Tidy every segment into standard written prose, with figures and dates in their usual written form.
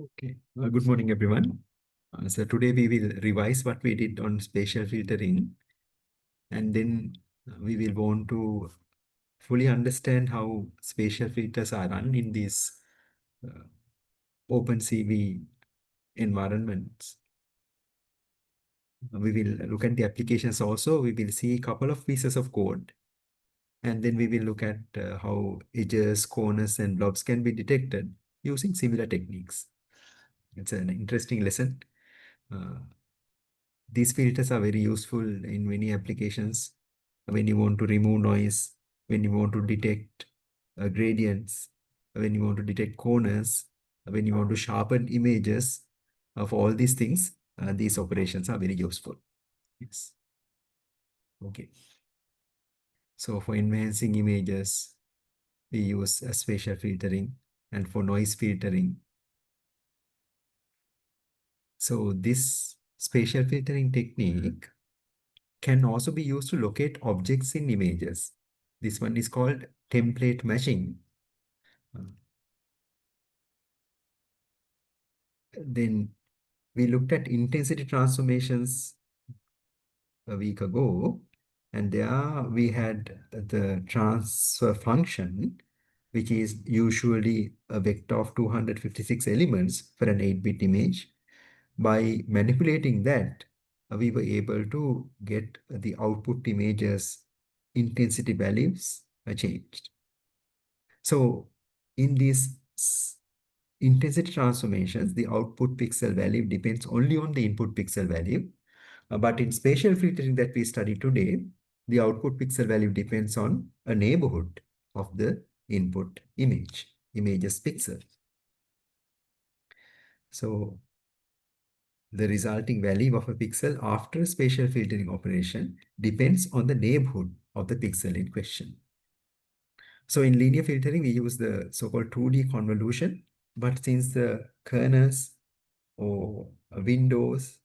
Okay. Good morning, everyone. So today we will revise what we did on spatial filtering, and then we will want to fully understand how spatial filters are run in these uh, OpenCV environments. We will look at the applications also. We will see a couple of pieces of code, and then we will look at how edges, corners, and blobs can be detected using similar techniques. It's an interesting lesson. Uh, These filters are very useful in many applications when you want to remove noise, when you want to detect gradients, when you want to detect corners, when you want to sharpen images. For all these things, these operations are very useful. Yes. Okay. So for enhancing images, we use spatial filtering, and for noise filtering. So this spatial filtering technique can also be used to locate objects in images. This one is called template matching. Uh, Then we looked at intensity transformations a week ago, and there we had the transfer function, which is usually a vector of 256 elements for an 8-bit image. By manipulating that, we were able to get the output images intensity values changed. So in these intensity transformations, the output pixel value depends only on the input pixel value. But in spatial filtering that we study today, the output pixel value depends on a neighborhood of the input images pixel. So the resulting value of a pixel after a spatial filtering operation depends on the neighborhood of the pixel in question. So in linear filtering, we use the so-called 2D convolution, but since the kernels or windows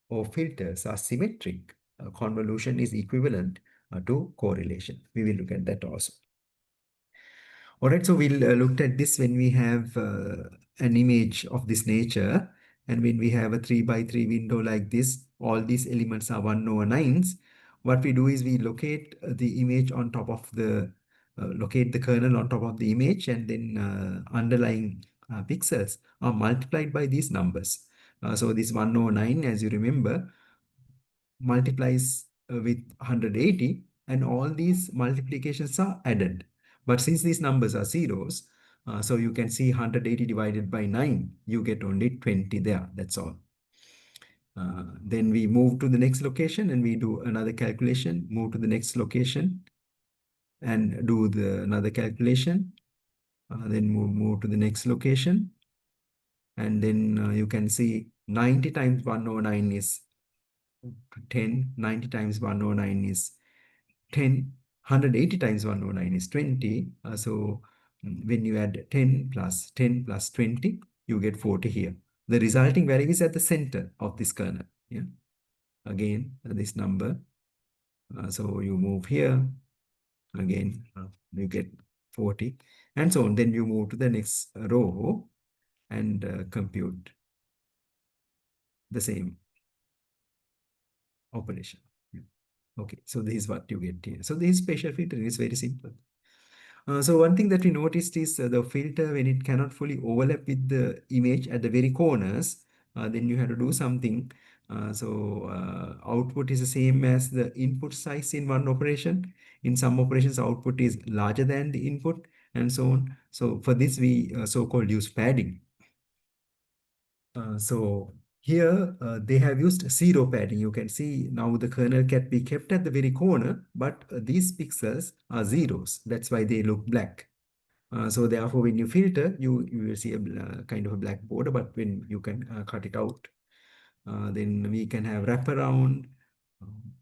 or filters are symmetric, convolution is equivalent to correlation. We will look at that also. All right, so we'll looked at this when we have an image of this nature, and when we have a 3 by 3 window like this, all these elements are 1/9s. What we do is we locate the image on top of locate the kernel on top of the image, and then underlying pixels are multiplied by these numbers. So this 1/9, as you remember, multiplies with 180, and all these multiplications are added. But since these numbers are zeros, so you can see 180 divided by 9, you get only 20 there. That's all. Then we move to the next location and we do another calculation, move to the next location and do another calculation. Then move to the next location. And then you can see 90 times 109 is 10, 90 times 109 is 10, 180 times 109 is 20. When you add 10 plus 10 plus 20, you get 40 here. The resulting value is at the center of this kernel. Yeah. Again, this number. So you move here. Again, you get 40 and so on. Then you move to the next row and compute the same operation. Yeah. Okay, so this is what you get here. So this spatial filtering is very simple. So one thing that we noticed is the filter, when it cannot fully overlap with the image at the very corners, then you have to do something. Output is the same as the input size in one operation. In some operations, output is larger than the input and so on. So for this, we so-called use padding. Here they have used zero padding. You can see now the kernel can be kept at the very corner, but these pixels are zeros. That's why they look black. So therefore, when you filter, you will see a kind of a black border, but when you can cut it out, then we can have wraparound. um,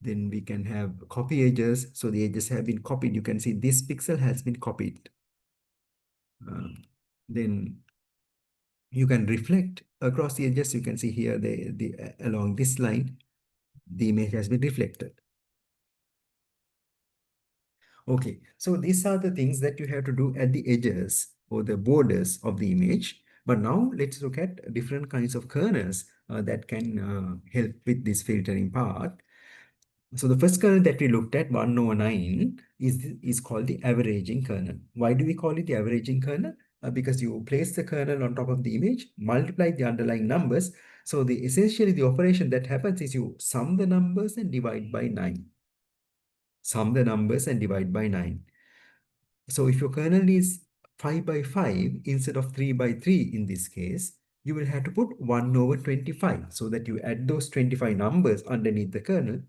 Then we can have copy edges. So the edges have been copied. You can see this pixel has been copied. Then you can reflect across the edges. You can see here along this line, the image has been reflected. Okay, so these are the things that you have to do at the edges or the borders of the image. But now let's look at different kinds of kernels that can help with this filtering part. So the first kernel that we looked at, 109, is called the averaging kernel. Why do we call it the averaging kernel? Because you place the kernel on top of the image, multiply the underlying numbers. So essentially the operation that happens is you sum the numbers and divide by 9. Sum the numbers and divide by 9. So if your kernel is 5 by 5 instead of 3 by 3 in this case, you will have to put 1 over 25 so that you add those 25 numbers underneath the kernel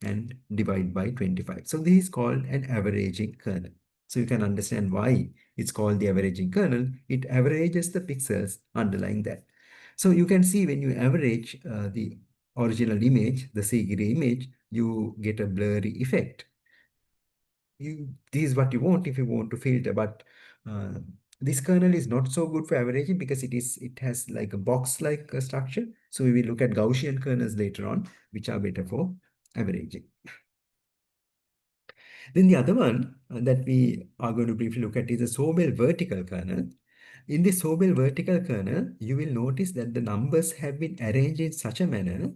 and divide by 25. So this is called an averaging kernel. So you can understand why it's called the averaging kernel. It averages the pixels underlying that. So you can see when you average the original image, the CGI image, you get a blurry effect. This is what you want if you want to filter, but uh, this kernel is not so good for averaging because it has like a box like structure. So we will look at Gaussian kernels later on, which are better for averaging. Then the other one that we are going to briefly look at is the Sobel vertical kernel. In the Sobel vertical kernel, you will notice that the numbers have been arranged in such a manner.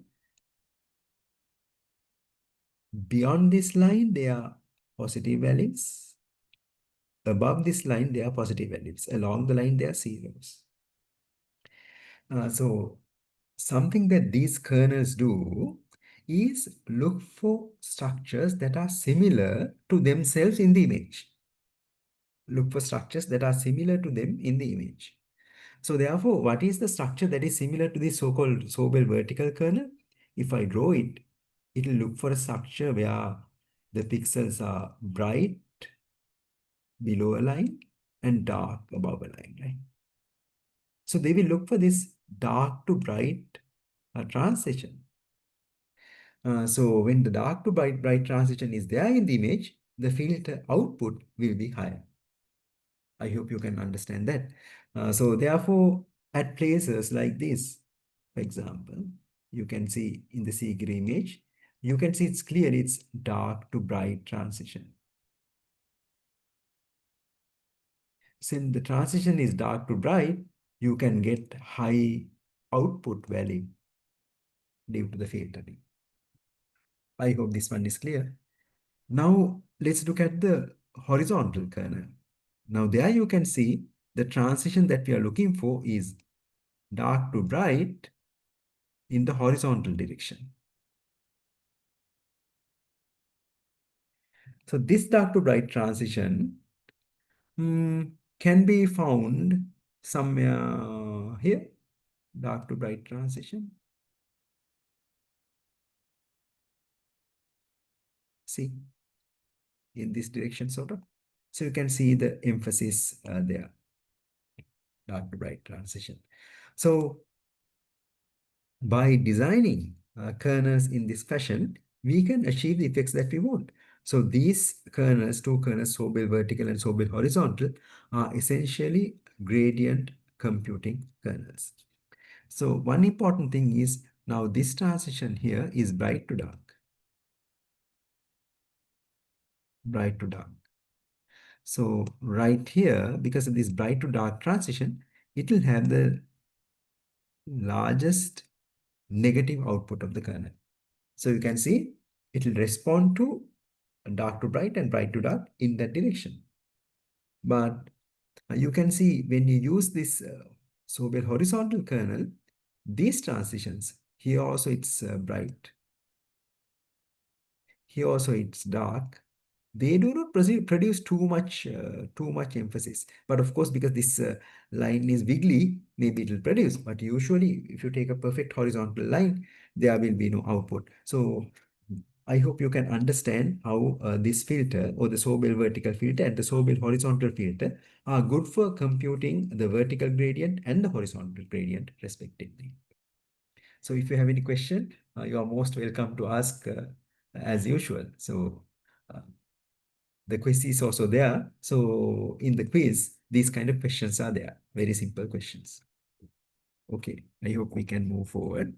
Beyond this line, they are positive values. Above this line, they are positive values. Along the line, they are zeros. So something that these kernels do is look for structures that are similar to themselves in the image. Look for structures that are similar to them in the image. So therefore, what is the structure that is similar to the so-called Sobel vertical kernel? If I draw it, it will look for a structure where the pixels are bright below a line and dark above a line, right? So they will look for this dark to bright transition. So when the dark to bright transition is there in the image, the filter output will be higher. I hope you can understand that. So therefore, at places like this, for example, you can see in the CGI image, you can see it's clear it's dark to bright transition. Since the transition is dark to bright, you can get high output value due to the filtering. I hope this one is clear. Now let's look at the horizontal kernel. Now there you can see the transition that we are looking for is dark to bright in the horizontal direction. So this dark to bright transition can be found somewhere here, dark to bright transition. See, in this direction sort of. So you can see the emphasis there, dark to bright transition. So by designing kernels in this fashion, we can achieve the effects that we want. So these kernels, two kernels, Sobel vertical and Sobel horizontal, are essentially gradient computing kernels. So one important thing is now this transition here is bright to dark. Bright to dark. So right here, because of this bright to dark transition, it will have the largest negative output of the kernel. So you can see it will respond to dark to bright and bright to dark in that direction. But you can see when you use this Sobel horizontal kernel, these transitions, here also it's bright, here also it's dark. They do not produce too much emphasis. But of course, because this line is wiggly, maybe it will produce. But usually, if you take a perfect horizontal line, there will be no output. So I hope you can understand how this filter or the Sobel vertical filter and the Sobel horizontal filter are good for computing the vertical gradient and the horizontal gradient respectively. So if you have any question, you are most welcome to ask as usual. So uh, the quiz is also there. So in the quiz, these kind of questions are there. Very simple questions. Okay, I hope we can move forward.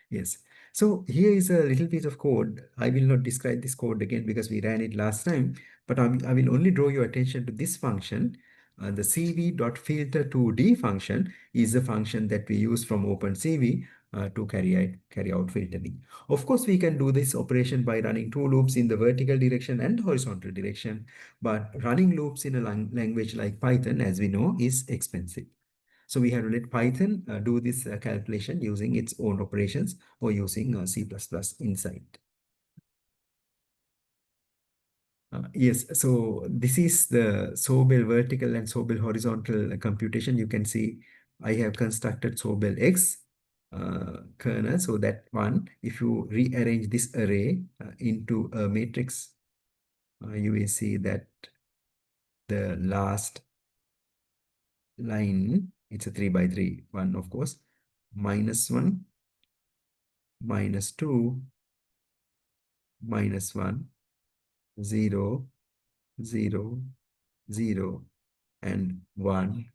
Yes. So here is a little piece of code. I will not describe this code again because we ran it last time, but I will only draw your attention to this function. the cv.filter2d function is a function that we use from OpenCV to carry out filtering. Of course, we can do this operation by running two loops in the vertical direction and horizontal direction, but running loops in a language like Python, as we know, is expensive. So we have to let Python do this calculation using its own operations or using C++ inside. Yes, so this is the Sobel vertical and Sobel horizontal computation. You can see I have constructed Sobel X kernel. So that one, if you rearrange this array into a matrix, you will see that the last line, it's a 3 by 3 one, of course, -1, -2, -1, 0, 0, 0, and 1,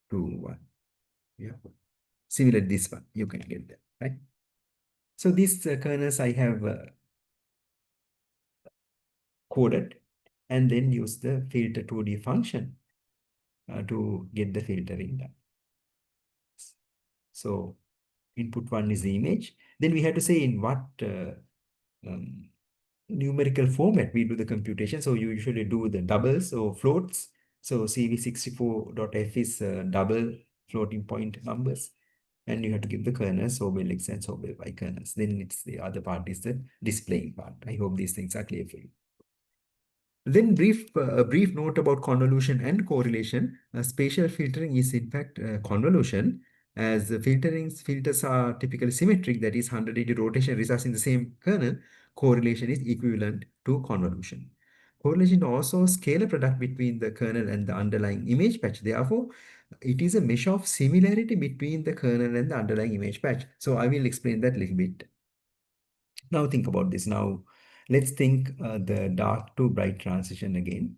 2, 1. Yeah. Similar this one, you can get that, right? So these kernels I have coded and then use the filter2d function to get the filtering done. So input one is the image. Then we have to say in what um, numerical format we do the computation. So you usually do the doubles or floats. So cv64.f is double floating point numbers. And you have to give the kernels Sobel X and Sobel Y kernels. Then it's the other part is the displaying part. I hope these things are clear for you. Then a brief note about convolution and correlation. Spatial filtering is in fact convolution, as the filters are typically symmetric, that is 180 rotation results in the same kernel. Correlation is equivalent to convolution. Correlation also scalar product between the kernel and the underlying image patch. Therefore, it is a measure of similarity between the kernel and the underlying image patch. So I will explain that a little bit. Now think about this. Now let's think the dark to bright transition again.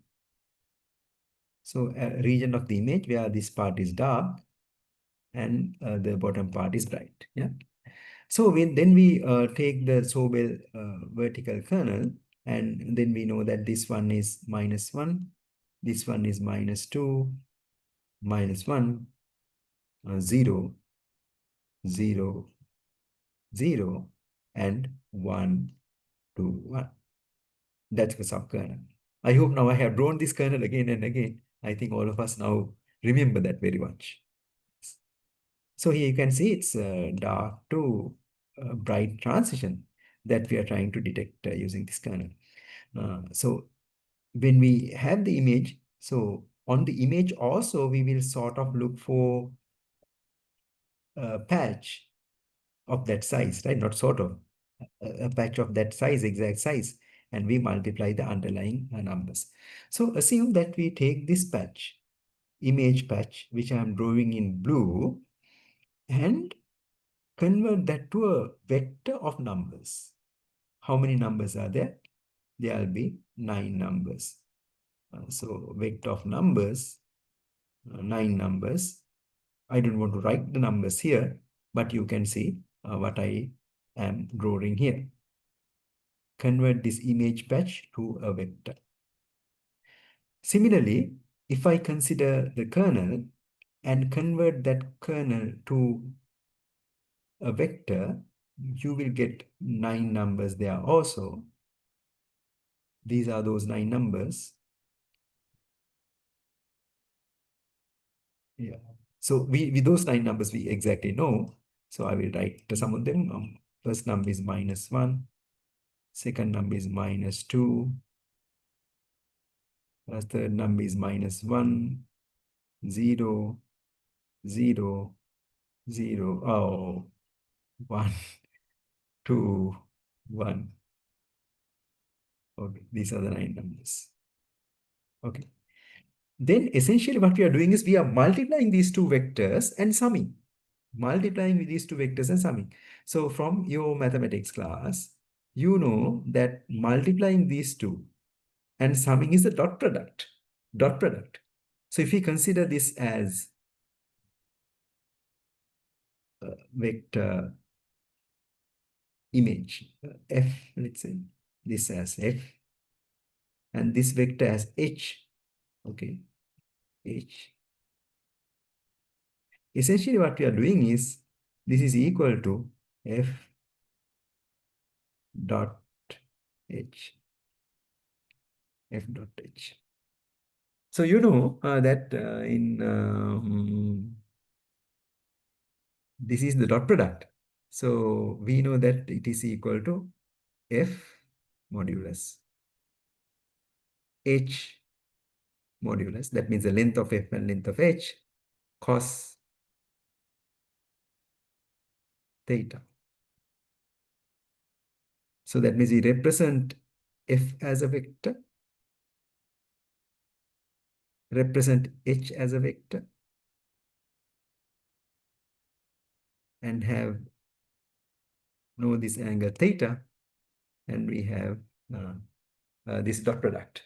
So a region of the image where this part is dark and the bottom part is bright. Yeah. So then we take the Sobel vertical kernel, and then we know that this one is -1, this one is -2, -1, 0, 0, 0, and 1, 2, 1. That's the subkernel. I hope now I have drawn this kernel again and again. I think all of us now remember that very much. So here you can see it's a dark to bright transition that we are trying to detect using this kernel. So when we have the image, so on the image also we will sort of look for a patch of that size, right? Not sort of, a patch of that size, exact size, and we multiply the underlying numbers. So assume that we take this patch, image patch, which I am drawing in blue, and convert that to a vector of numbers. How many numbers are there? There will be 9 numbers. So vector of numbers, 9 numbers. I don't want to write the numbers here, but you can see what I am drawing here. Convert this image patch to a vector. Similarly, if I consider the kernel and convert that kernel to a vector, you will get 9 numbers there also. These are those 9 numbers. Yeah. So with those 9 numbers, we exactly know. So I will write some of them. First number is -1. Second number is -2. Third number is -1, 0, 0, 0. Oh, 1, 2, 1. Okay, these are the 9 numbers. Okay. Then essentially what we are doing is we are multiplying these two vectors and summing. Multiplying with these two vectors and summing. So from your mathematics class, you know that multiplying these two and summing is the dot product. Dot product. So if we consider this as vector image, f, let's say, this as f, and this vector as h, okay. H. Essentially, what we are doing is this is equal to F dot H. F dot H. So you know that in this is the dot product. So we know that it is equal to F modulus H modulus. That means the length of F and length of H cos theta. So that means we represent F as a vector, represent H as a vector, and have know this angle theta, and we have uh, this dot product.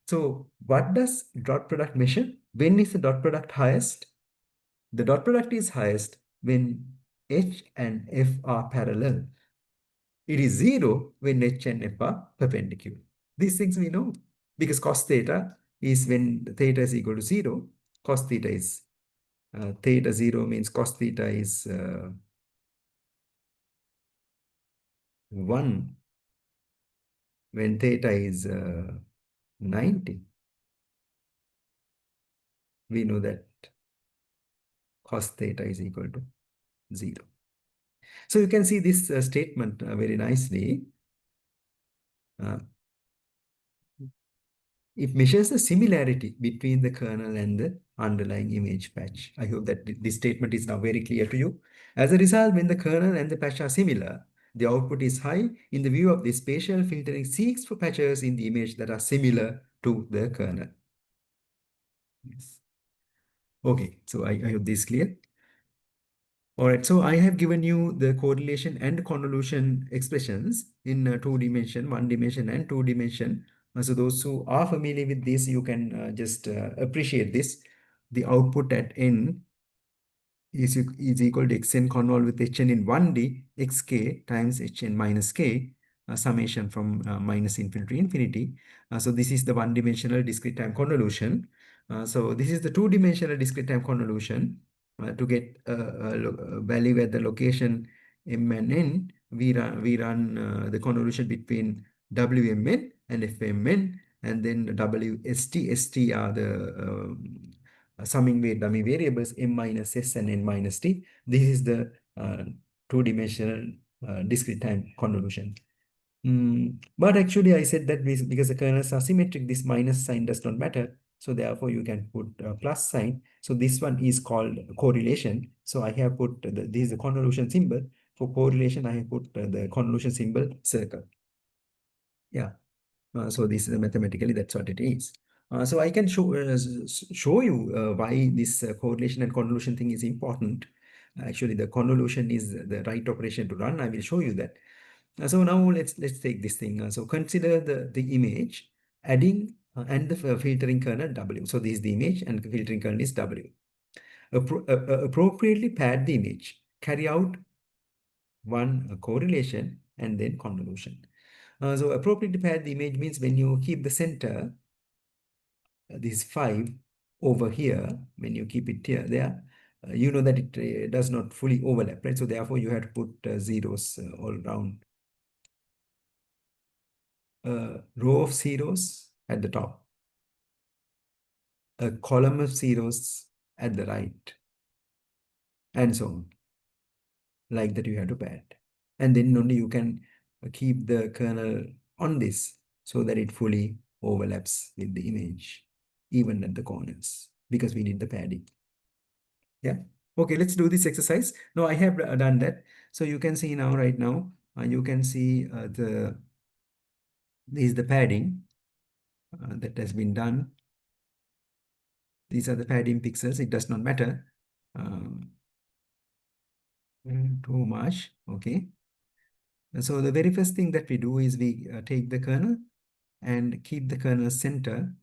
So what does dot product measure? When is the dot product highest? The dot product is highest when H and F are parallel. It is zero when H and F are perpendicular. These things we know because cos theta is when theta is equal to zero. Cos theta is theta zero means cos theta is 1 when theta is 90. We know that cos theta is equal to 0. So you can see this statement very nicely. Uh, it measures the similarity between the kernel and the underlying image patch. I hope that this statement is now very clear to you. As a result, when the kernel and the patch are similar, the output is high. In the view of this, spatial filtering seeks for patches in the image that are similar to the kernel. Yes. Okay, so I hope this is clear. All right, so I have given you the correlation and convolution expressions in two dimension, one dimension and two dimension. So those who are familiar with this, you can just appreciate this. The output at n is equal to xn convolved with hn in 1D, xk times hn minus k, summation from minus infinity to infinity. So this is the one-dimensional discrete time convolution. So this is the two-dimensional discrete time convolution. To get a value at the location m and n, we run the convolution between wmn and fmn, and then wst are the summing weight dummy variables m minus s and n minus t. This is the two-dimensional discrete time convolution. But actually, I said that because the kernels are symmetric, this minus sign does not matter. So therefore, you can put a plus sign. So this one is called correlation. So I have put this is the convolution symbol. For correlation, I have put the convolution symbol circle. Yeah. So this is mathematically, that's what it is. So I can show you why this correlation and convolution thing is important. Actually, the convolution is the right operation to run. I will show you that. So now let's take this thing. So consider the image, adding and the filtering kernel W. So this is the image and the filtering kernel is W. Appropriately pad the image. Carry out one correlation and then convolution. So appropriately pad the image means when you keep the center, this 5 over here, when you keep it here, there, you know that it does not fully overlap, right? So therefore you have to put zeros all around. A row of zeros at the top, a column of zeros at the right, and so on. Like that you have to pad. And then only you can keep the kernel on this so that it fully overlaps with the image, even at the corners, because we need the padding. Yeah. Okay, let's do this exercise. Now I have done that. So you can see now, right now, you can see this is the padding that has been done. These are the padding pixels. It does not matter too much. Okay. And so the very first thing that we do is we take the kernel and keep the kernel center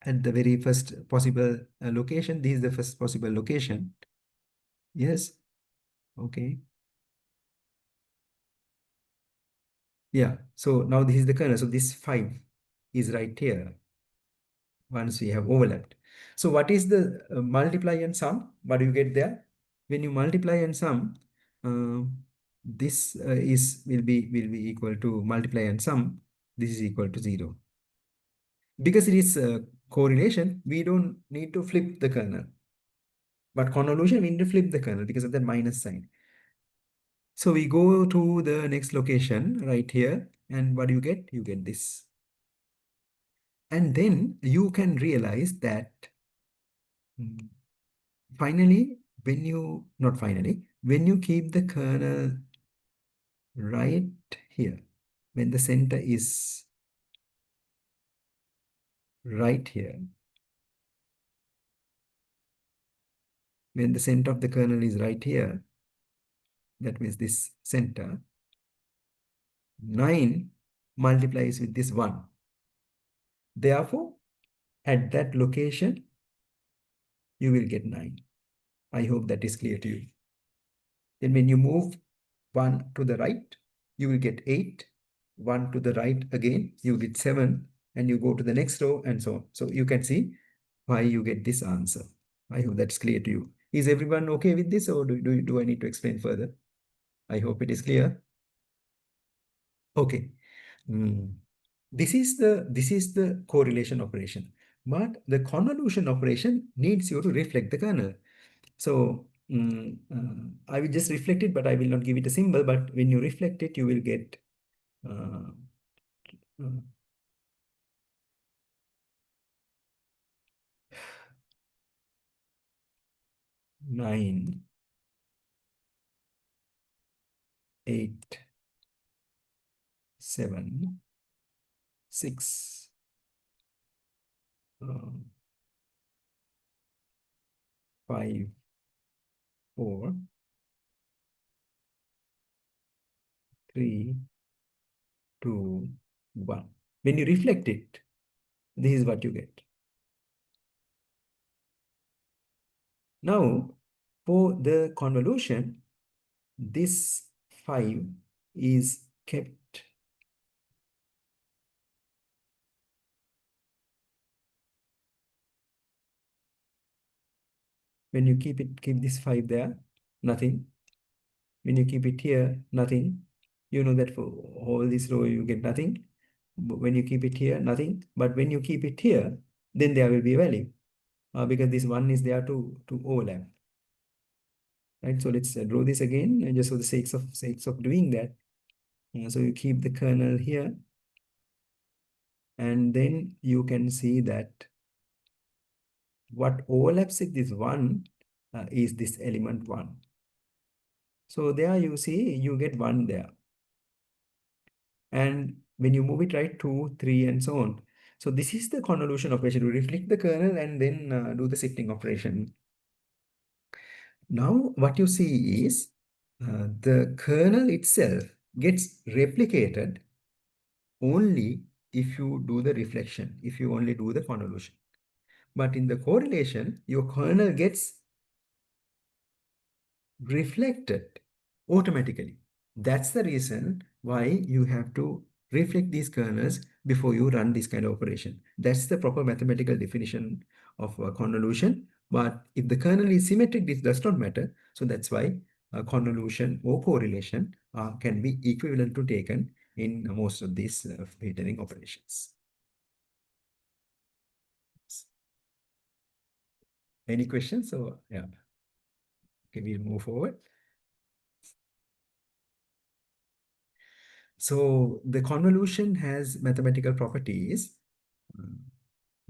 at the very first possible location. This is the first possible location. Yes. Okay. Yeah. So now this is the kernel. So this 5 is right here. once we have overlapped. So what is the multiply and sum? What do you get there? When you multiply and sum, uh, this is will be equal to multiply and sum. This is equal to 0. Because it is correlation, we don't need to flip the kernel. But convolution, we need to flip the kernel because of that minus sign. So we go to the next location right here. And what do you get? You get this. And then you can realize that mm, finally, when you keep the kernel right here, when the center is right here, when the center of the kernel is right here, that means this center, 9 multiplies with this 1. Therefore, at that location, you will get 9. I hope that is clear to you. Then when you move 1 to the right, you will get 8. 1 to the right again, you get 7. And you go to the next row and so on. So you can see why you get this answer. I hope that's clear to you. Is everyone okay with this, or do I need to explain further? I hope it is clear. Okay. Mm. This is the correlation operation. But the convolution operation needs you to reflect the kernel. So I will just reflect it, but I will not give it a symbol. But when you reflect it, you will get uh, uh, 9, 8, 7, 6, um, 5, 4, 3, 2, 1. When you reflect it, this is what you get. Now, for the convolution, this 5 is kept. When you keep this 5 there, nothing. When you keep it here, nothing. You know that for all this row, you get nothing. But when you keep it here, nothing. But when you keep it here, then there will be a value because this 1 is there to overlap. Right? So let's draw this again, just for the sakes of doing that. So you keep the kernel here, and then you can see that what overlaps with this 1 is this element 1. So there you see, you get 1 there. And when you move it right, 2, 3, and so on. So this is the convolution operation. We reflect the kernel and then do the shifting operation. Now what you see is the kernel itself gets replicated only if you do the reflection, if you only do the convolution. But in the correlation, your kernel gets reflected automatically. That's the reason why you have to reflect these kernels before you run this kind of operation. That's the proper mathematical definition of convolution. But if the kernel is symmetric, this does not matter. So that's why convolution or correlation can be equivalent to taken in most of these filtering operations. Any questions? So yeah, okay, we'll move forward. So the convolution has mathematical properties.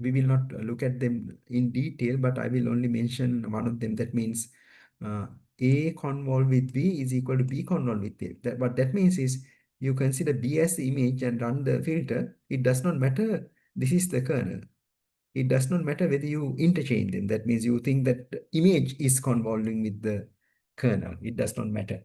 We will not look at them in detail, but I will only mention one of them. That means A convolve with B is equal to B convolve with A. What that means is you consider B as the image and run the filter. It does not matter. This is the kernel. It does not matter whether you interchange them. That means you think that the image is convolving with the kernel. It does not matter.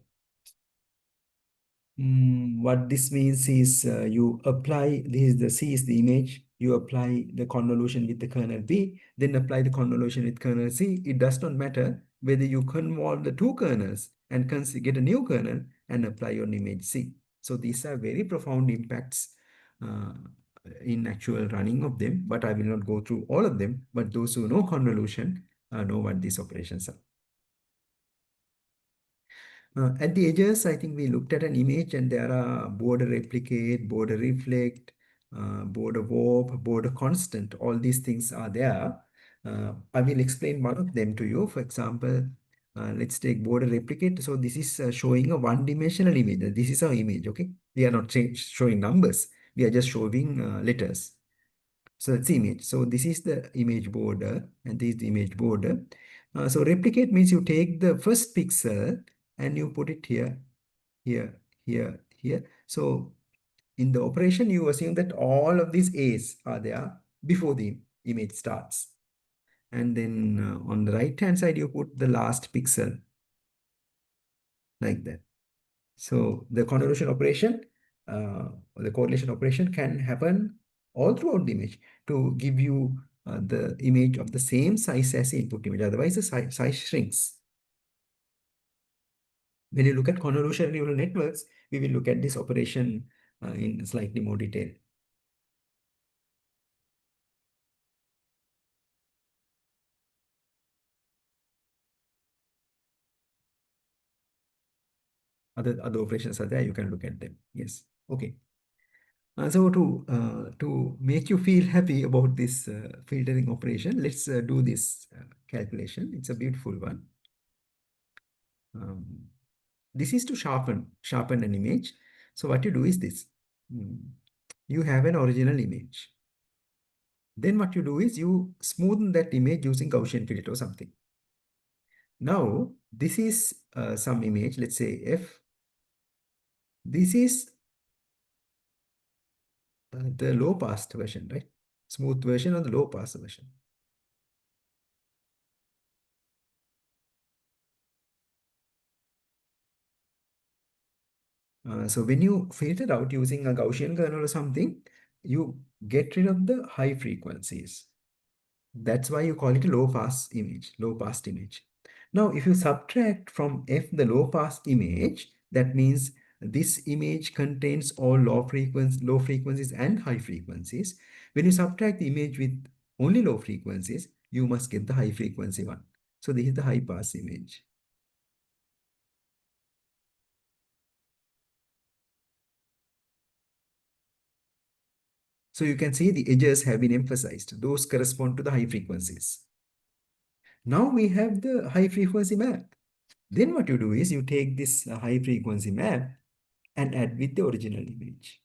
What this means is you apply, C is the image, you apply the convolution with the kernel B, then apply the convolution with kernel C. It does not matter whether you convolve the two kernels and get a new kernel and apply your image C. So these are very profound impacts in actual running of them, but I will not go through all of them. But those who know convolution know what these operations are. At the edges, I think we looked at an image and there are border replicate, border reflect, border warp, border constant. All these things are there. I will explain one of them to you. For example, let's take border replicate. So this is showing a one-dimensional image. This is our image, okay? We are not showing numbers. We are just showing letters. So that's the image. So this is the image border and this is the image border. So replicate means you take the first pixel and you put it here, here, here, here. So in the operation, you assume that all of these A's are there before the image starts. And then on the right hand side, you put the last pixel like that. So the convolution operation, the correlation operation can happen all throughout the image to give you the image of the same size as the input image. Otherwise, the size shrinks. When you look at convolutional neural networks, we will look at this operation in slightly more detail. Other operations are there, you can look at them. Yes. Okay. So to make you feel happy about this filtering operation, let's do this calculation. It's a beautiful one. Um, this is to sharpen an image. So what you do is this. You have an original image. Then what you do is you smoothen that image using Gaussian filter or something. Now, this is some image, let's say F. This is the low pass version, right? Smooth version or the low pass version. So when you filter out using a Gaussian kernel or something, you get rid of the high frequencies. That's why you call it a low pass image, low pass image. Now, if you subtract from F the low pass image, that means this image contains all low frequencies and high frequencies. When you subtract the image with only low frequencies, you must get the high frequency one. So this is the high pass image. So you can see the edges have been emphasized. Those correspond to the high frequencies. Now we have the high frequency map. Then what you do is you take this high frequency map and add with the original image.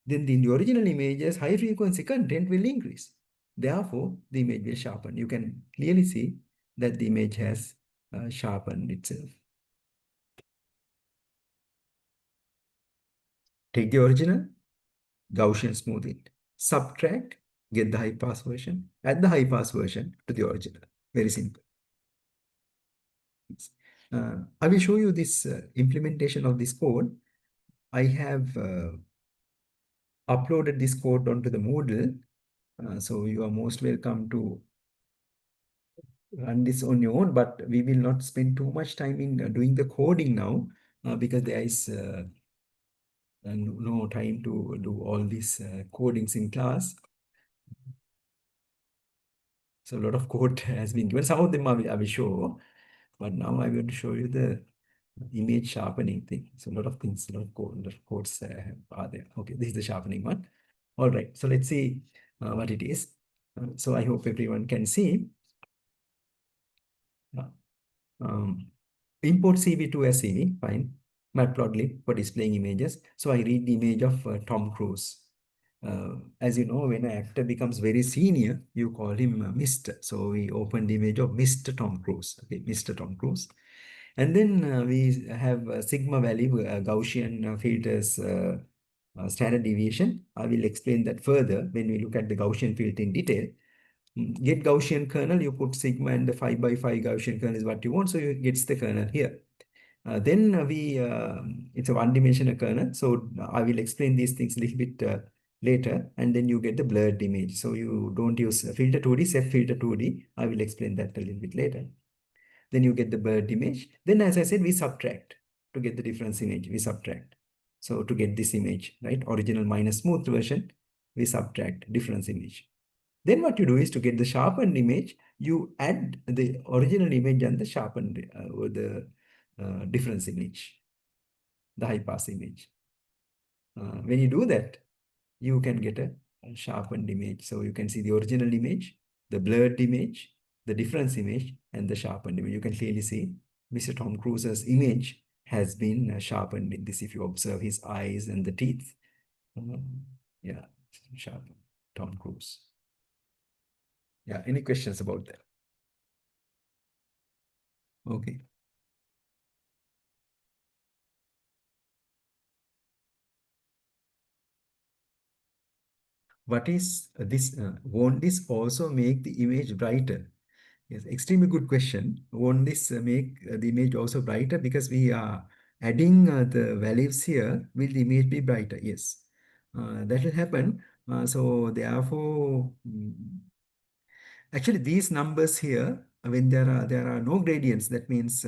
Then in the original image's high frequency content will increase. Therefore, the image will sharpen. You can clearly see that the image has sharpened itself. Take the original, Gaussian smooth it, subtract, get the high pass version, add the high pass version to the original. Very simple. I will show you this implementation of this code. I have uploaded this code onto the Moodle. So you are most welcome to run this on your own, but we will not spend too much time in doing the coding now because there is no time to do all these codings in class. So a lot of code has been given. Some of them I will show, but now I will show you the image sharpening thing. So a lot of things, a lot of codes are there. Okay, this is the sharpening one. All right, so let's see what it is. So I hope everyone can see. Um, Import CV to as CV, fine. Matplotlib for displaying images. So I read the image of Tom Cruise. As you know, when an actor becomes very senior, you call him Mr. So we open the image of Mr. Tom Cruise. Okay, Mr. Tom Cruise. And then we have sigma value, Gaussian filters, standard deviation. I will explain that further when we look at the Gaussian filter in detail. Get Gaussian kernel, you put sigma and the 5 by 5 Gaussian kernel is what you want. So you gets the kernel here. Then it's a one-dimensional kernel. So I will explain these things a little bit later. And then you get the blurred image. So you don't use filter 2D, set filter 2D. I will explain that a little bit later. Then you get the blurred image. Then as I said, we subtract to get the difference image. We subtract. So to get this image, right? Original minus smooth version. we subtract difference image. Then what you do is to get the sharpened image, you add the original image and the sharpened or the difference image, the high pass image. When you do that, you can get a sharpened image. So you can see the original image, the blurred image, the difference image, and the sharpened image. You can clearly see Mr. Tom Cruise's image has been sharpened in this. If you observe his eyes and the teeth, yeah, sharpened. Tom Cruise. Yeah, any questions about that? Okay. What is this? Won't this also make the image brighter? Yes, extremely good question. Won't this make the image also brighter? Because we are adding the values here, will the image be brighter? Yes, that will happen. So therefore, actually, these numbers here, when there are no gradients, that means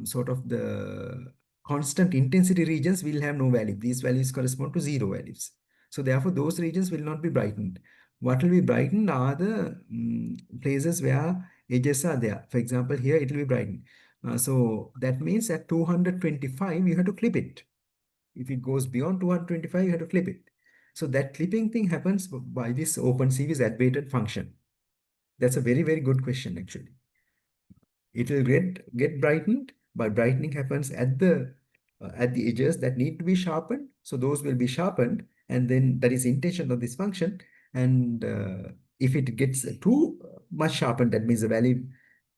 sort of the constant intensity regions will have no value. These values correspond to zero values. So therefore, those regions will not be brightened. What will be brightened are the places where edges are there. For example, here it will be brightened. So that means at 225, you have to clip it. If it goes beyond 225, you have to clip it. So that clipping thing happens by this OpenCV's add-weighted function. That's a very, very good question, actually. It will get brightened, but brightening happens at the edges that need to be sharpened. So those will be sharpened, and then that is intention of this function. And if it gets too much sharpened, that means the value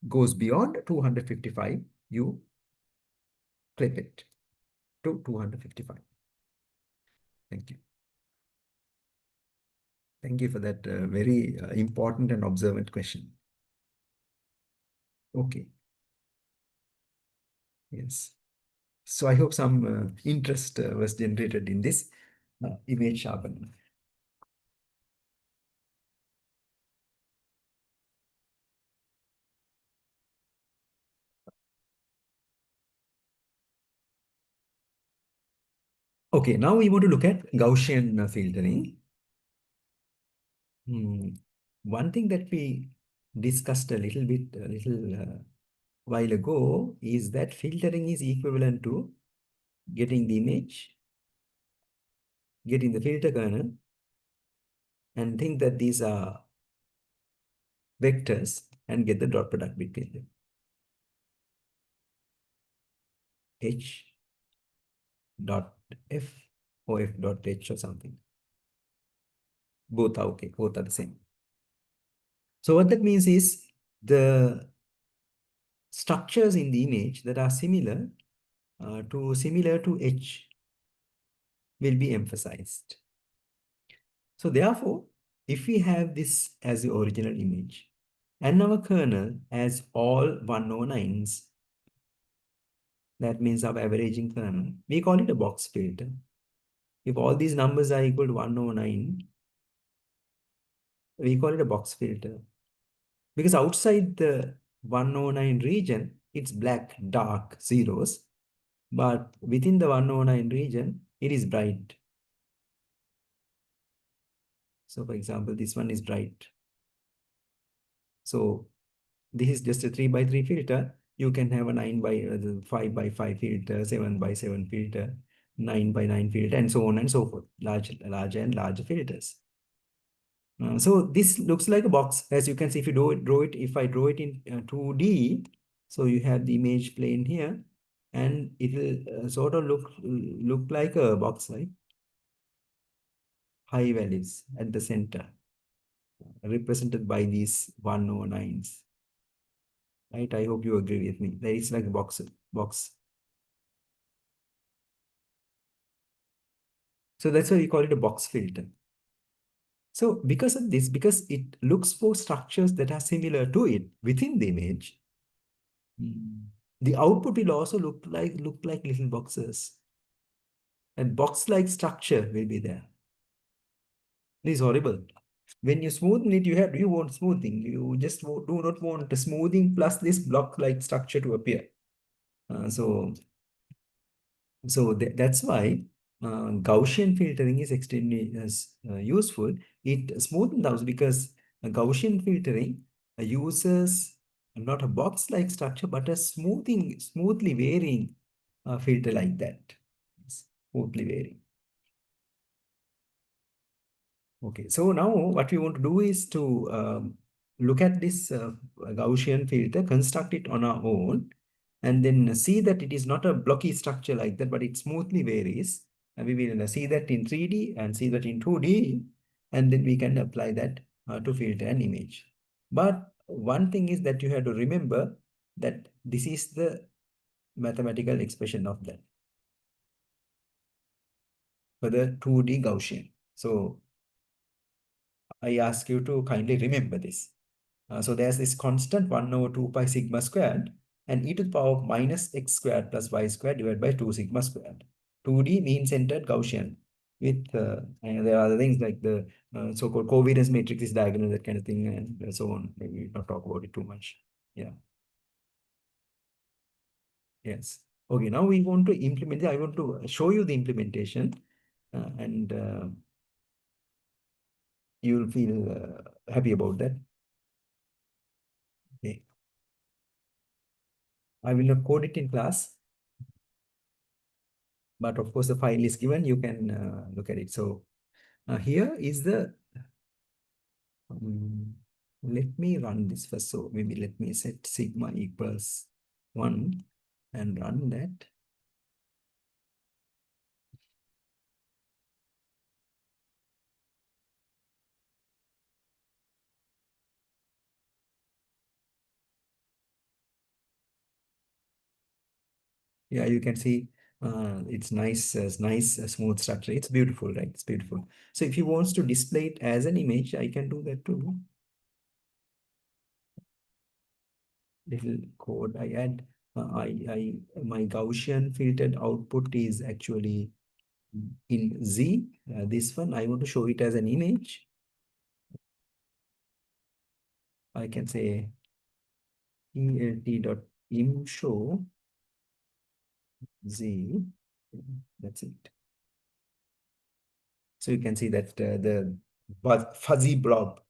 goes beyond 255, you clip it to 255. Thank you. Thank you for that very important and observant question. Okay. Yes. So I hope some interest was generated in this image sharpening. Okay, now we want to look at Gaussian filtering. One thing that we discussed a little while ago is that filtering is equivalent to getting the image, getting the filter kernel, and think that these are vectors and get the dot product between them. H dot F or F dot H or something. Both are okay, both are the same. So what that means is the structures in the image that are similar to H will be emphasized. So therefore, if we have this as the original image and our kernel as all 109s, that means our averaging kernel, we call it a box filter. If all these numbers are equal to 109, we call it a box filter. Because outside the 109 region, it's black, dark zeros. But within the 109 region, it is bright. So for example, this one is bright. So this is just a 3 by 3 filter. You can have a 9 by 5 by 5 filter, 7 by 7 filter, 9 by 9 filter, and so on and so forth. Larger and larger filters. So this looks like a box. As you can see, if you if I draw it in 2D, so you have the image plane here, and it will sort of look like a box, right? High values at the center, represented by these 109s. Right? I hope you agree with me. That is like a box. So that's why we call it a box filter. So because of this, because it looks for structures that are similar to it within the image, the output will also look like little boxes. And box-like structure will be there. It is horrible. When you smoothen it, you want smoothing. You just do not want the smoothing plus this block-like structure to appear. So that's why Gaussian filtering is extremely useful. It smoothens out because Gaussian filtering uses not a box-like structure, but a smoothly varying filter like that. Smoothly varying. Okay, so now what we want to do is to look at this Gaussian filter, construct it on our own, and then see that it is not a blocky structure like that, but it smoothly varies. And we will see that in 3D and see that in 2D, and then we can apply that to filter an image. But one thing is that you have to remember that this is the mathematical expression of that for the 2D Gaussian. So I ask you to kindly remember this. So there's this constant 1 over 2 pi sigma squared and e to the power of minus x squared plus y squared divided by 2 sigma squared. 2D mean-centered Gaussian with, and there are other things like the so-called covariance matrix is diagonal, that kind of thing, and so on. Maybe we not talk about it too much. Yeah. Yes. Okay, now we want to implement it. I want to show you the implementation and you'll feel happy about that. Okay. I will not code it in class, but of course the file is given. You can look at it. So here is the, um, let me run this first. So maybe let me set sigma equals 1 and run that. Yeah, you can see it's nice, smooth structure. It's beautiful, right? It's beautiful. So if you want to display it as an image, I can do that too. Little code I add. My Gaussian filtered output is actually in Z. This one I want to show it as an image. I can say ELT.im show Z. That's it. So you can see that the fuzzy blob.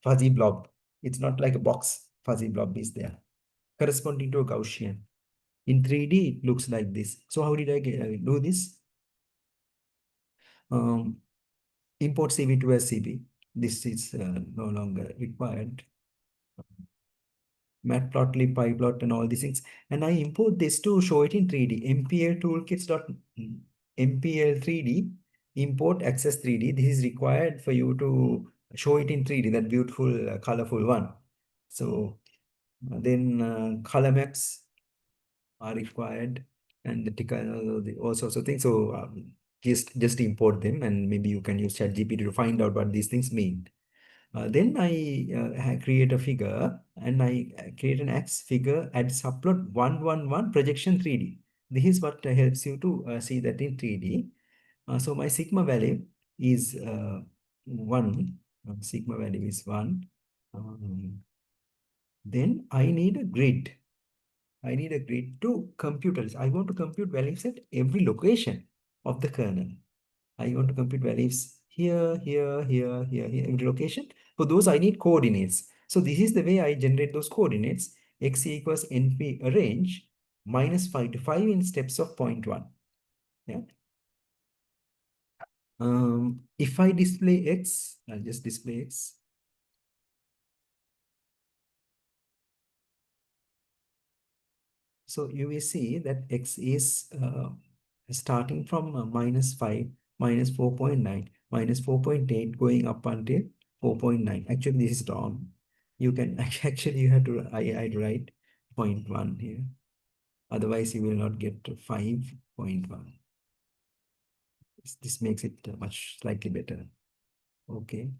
It's not like a box. Fuzzy blob is there, corresponding to a Gaussian. In 3D, it looks like this. So how did I do this? Um, import CV to SCP. This is no longer required. Matplotlib, pyplot, and all these things. And I import this to show it in 3D. MPL toolkits dot MPL 3D import access 3D. This is required for you to show it in 3D, that beautiful, colorful one. So then color maps are required and the all sorts of things. So just import them and maybe you can use ChatGPT to find out what these things mean. Then I create a figure and I create an X figure at subplot 111 projection 3D. This is what helps you to see that in 3D. So my sigma value is 1. Sigma value is 1. Then I need a grid. I need a grid to compute. I want to compute values at every location of the kernel. I want to compute values here, here, every location. For those, I need coordinates. So this is the way I generate those coordinates. X equals NP arrange minus 5 to 5 in steps of 0.1. Yeah. If I display X, I'll just display X. So you will see that X is starting from minus 5, minus 4.9, minus 4.8, going up until 4.9. Actually, this is wrong. You can actually you have to I'd write 0.1 here. Otherwise, you will not get to 5.1. This makes it much slightly better. Okay.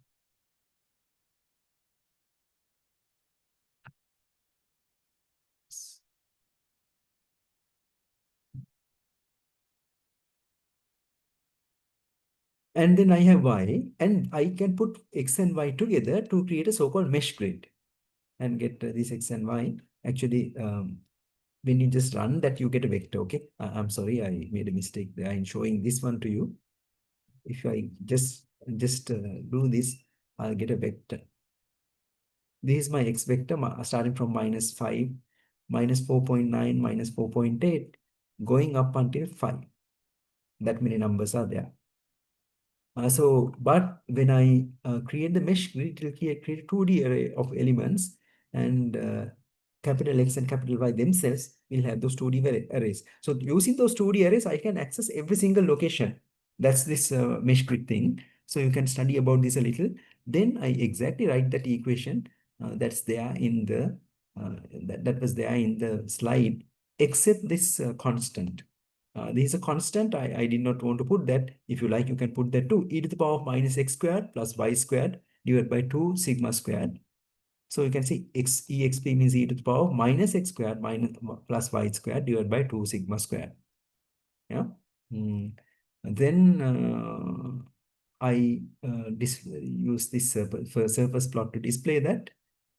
And then I have Y, and I can put X and Y together to create a so-called mesh grid and get this X and Y. Actually, when you just run that, you get a vector. Okay. I'm sorry, I made a mistake there in showing this one to you. if I just do this, I'll get a vector. This is my x vector starting from -5, -4.9, -4.8, going up until 5. That many numbers are there. But when I create the mesh grid, it will create a 2D array of elements, and capital X and capital Y themselves will have those 2D arrays. So using those 2D arrays, I can access every single location. That's this mesh grid thing. So you can study about this a little. Then I exactly write that equation that's there in the that was there in the slide, except this constant. This is a constant. I did not want to put that. If you like, you can put that too. E to the power of minus x squared plus y squared divided by 2 sigma squared. So you can see exp means e to the power of minus x squared minus plus y squared divided by 2 sigma squared. Yeah. Mm. Then I use this surface plot to display that,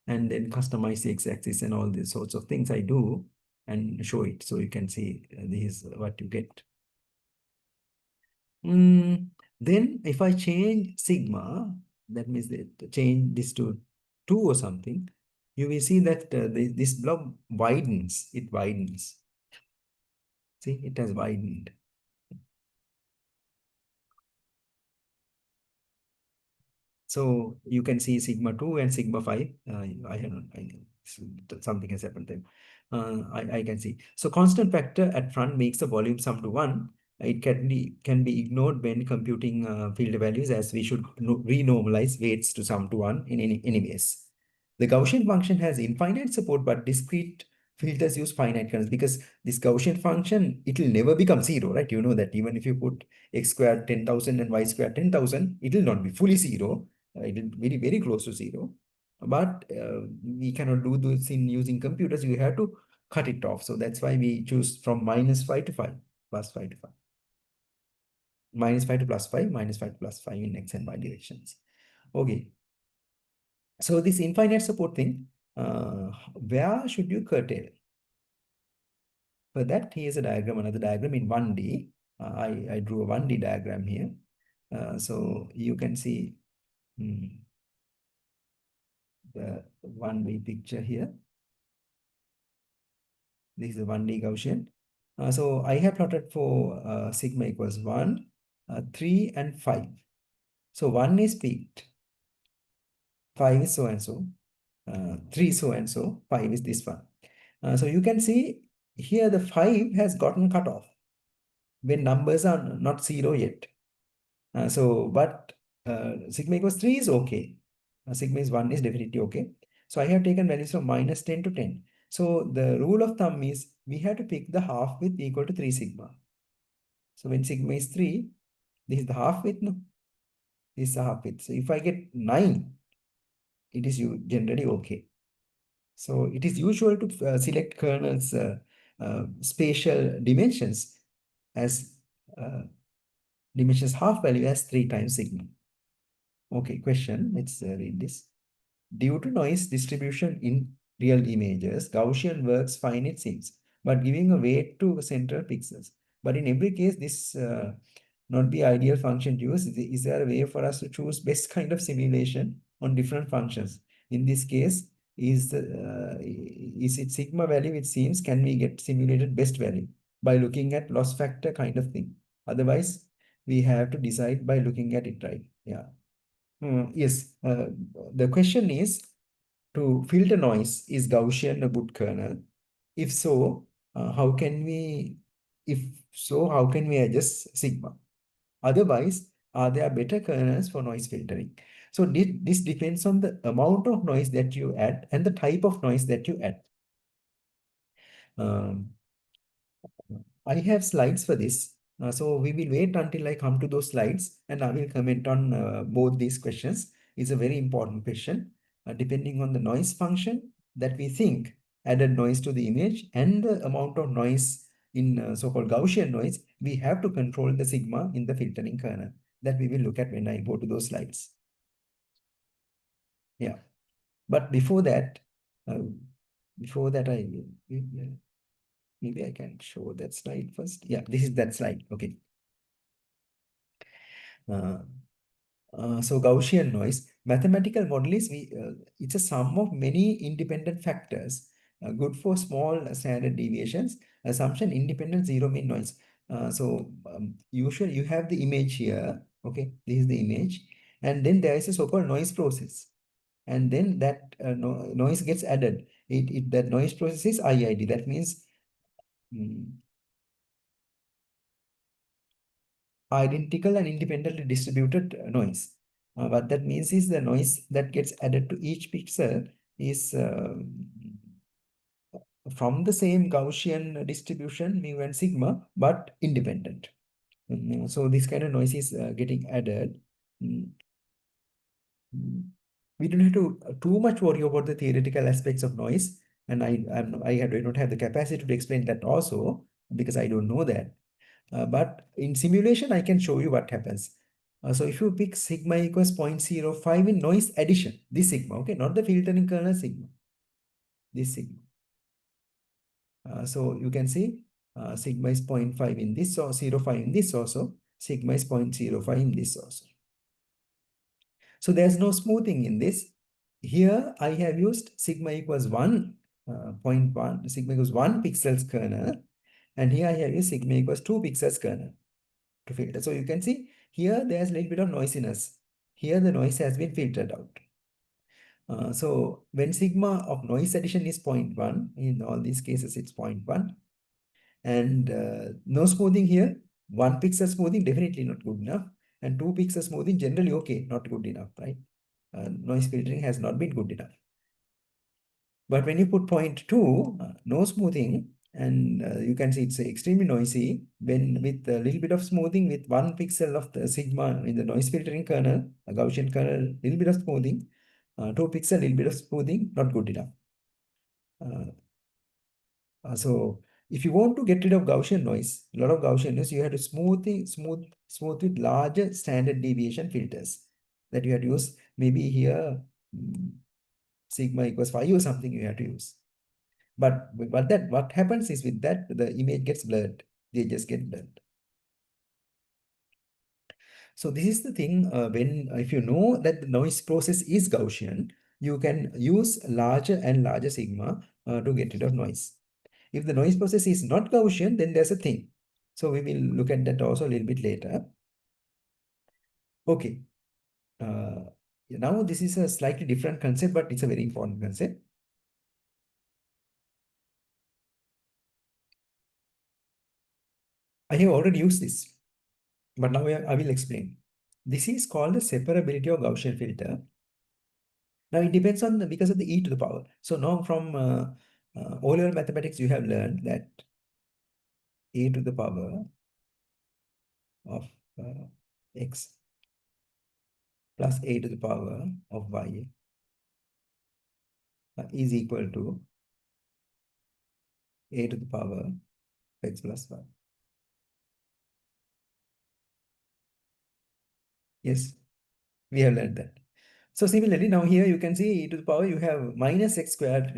and then customize the x-axis and all these sorts of things I do and show it. So you can see this is what you get. Then if I change sigma, that means that change this to 2 or something, you will see that this blob widens. It widens. See, it has widened. So you can see sigma 2 and sigma 5. I don't know, something has happened there. I can see. So constant factor at front makes the volume sum to 1. It can be ignored when computing field values, as we should renormalize weights to sum to 1 in any case. The Gaussian function has infinite support, but discrete filters use finite kernels, because this Gaussian function, it will never become 0, right? You know that even if you put x squared 10,000 and y squared 10,000, it will not be fully 0. It is very, very close to 0. But we cannot do this in using computers. You have to cut it off. So that's why we choose from -5 to 5, +5 to 5. -5 to +5, -5 to +5 in x and y directions. Okay. So this infinite support thing, where should you curtail? For that, here's a diagram, another diagram in 1D. I drew a 1D diagram here. So you can see the 1D picture here. This is the 1D Gaussian. So I have plotted for sigma equals 1, 3, and 5. So 1 is peaked, 5 is so and so, 3 so and so, 5 is this one. So you can see here the 5 has gotten cut off when numbers are not 0 yet. But sigma equals 3 is okay. Sigma is 1 is definitely okay. So I have taken values from -10 to 10. So the rule of thumb is we have to pick the half width equal to 3 sigma. So when sigma is 3, this is the half width, no? This is the half width. So if I get 9, it is generally okay. So it is usual to select kernels spatial dimensions as dimensions half value as 3 times sigma. Okay, question. Let's read this. Due to noise distribution in real images, Gaussian works fine, it seems, but giving a weight to central pixels. But in every case, this not be ideal function to use. Is there a way for us to choose best kind of simulation on different functions? In this case, is it sigma value? It seems, can we get simulated best value by looking at loss factor kind of thing? Otherwise, we have to decide by looking at it, right? Yeah. Yes. The question is, to filter noise, is Gaussian a good kernel? If so, how can we? If so, how can we adjust sigma? Otherwise, are there better kernels for noise filtering? So this depends on the amount of noise that you add and the type of noise that you add. Um, I have slides for this. So we will wait until I come to those slides, and I will comment on both these questions. It's a very important question. Depending on the noise function that we think added noise to the image and the amount of noise in so-called Gaussian noise, we have to control the sigma in the filtering kernel. That we will look at when I go to those slides. Yeah. But uh, before that, maybe I can show that slide first. Yeah, this is that slide. Okay. Uh, so Gaussian noise, mathematical model is it's a sum of many independent factors, good for small standard deviations, assumption independent zero mean noise. Usually you have the image here, okay, this is the image, and then there is a so-called noise process, and then that noise gets added. That noise process is IID, that means mm, identical and independently distributed noise. What that means is the noise that gets added to each pixel is from the same Gaussian distribution, mu and sigma, but independent. So this kind of noise is getting added. Mm, mm. We don't have to too much worry about the theoretical aspects of noise, and I don't have the capacity to explain that also because I don't know that. But in simulation, I can show you what happens. So if you pick sigma equals 0.05 in noise addition, this sigma, okay, not the filtering kernel sigma, this sigma. So you can see sigma is 0.5 in this or 0.5 in this also, sigma is 0.05 in this also. So there's no smoothing in this. Here I have used sigma equals 1, 0.1, sigma equals 1 pixels kernel, and here I have used sigma equals 2 pixels kernel to filter. So you can see here there's a little bit of noisiness. Here the noise has been filtered out. So when sigma of noise addition is 0.1, in all these cases it's 0.1, and no smoothing here, 1 pixel smoothing definitely not good enough, and 2 pixel smoothing generally okay, not good enough, right? Noise filtering has not been good enough. But when you put 0.2, no smoothing, and you can see it's extremely noisy. When with a little bit of smoothing, with 1 pixel of the sigma in the noise filtering kernel, a Gaussian kernel, little bit of smoothing, 2 pixel, little bit of smoothing, not good enough. Uh, so if you want to get rid of Gaussian noise, a lot of Gaussian noise, you have to smooth with larger standard deviation filters that you have to use. Maybe here sigma equals 5 or something you have to use. But what happens is with that the image gets blurred. They just get blurred. So this is the thing when if you know that the noise process is Gaussian, you can use larger and larger sigma to get rid of noise. If the noise process is not Gaussian, then there's a thing. So we will look at that also a little bit later. Okay. Uh, Now this is a slightly different concept, but it's a very important concept. I have already used this, but now I will explain. This is called the separability of Gaussian filter. Now it depends on because of the e to the power. So now from O-level mathematics, you have learned that e to the power of x plus a to the power of y is equal to a to the power of x plus y. Yes, we have learned that. So similarly, now here you can see e to the power, you have minus x squared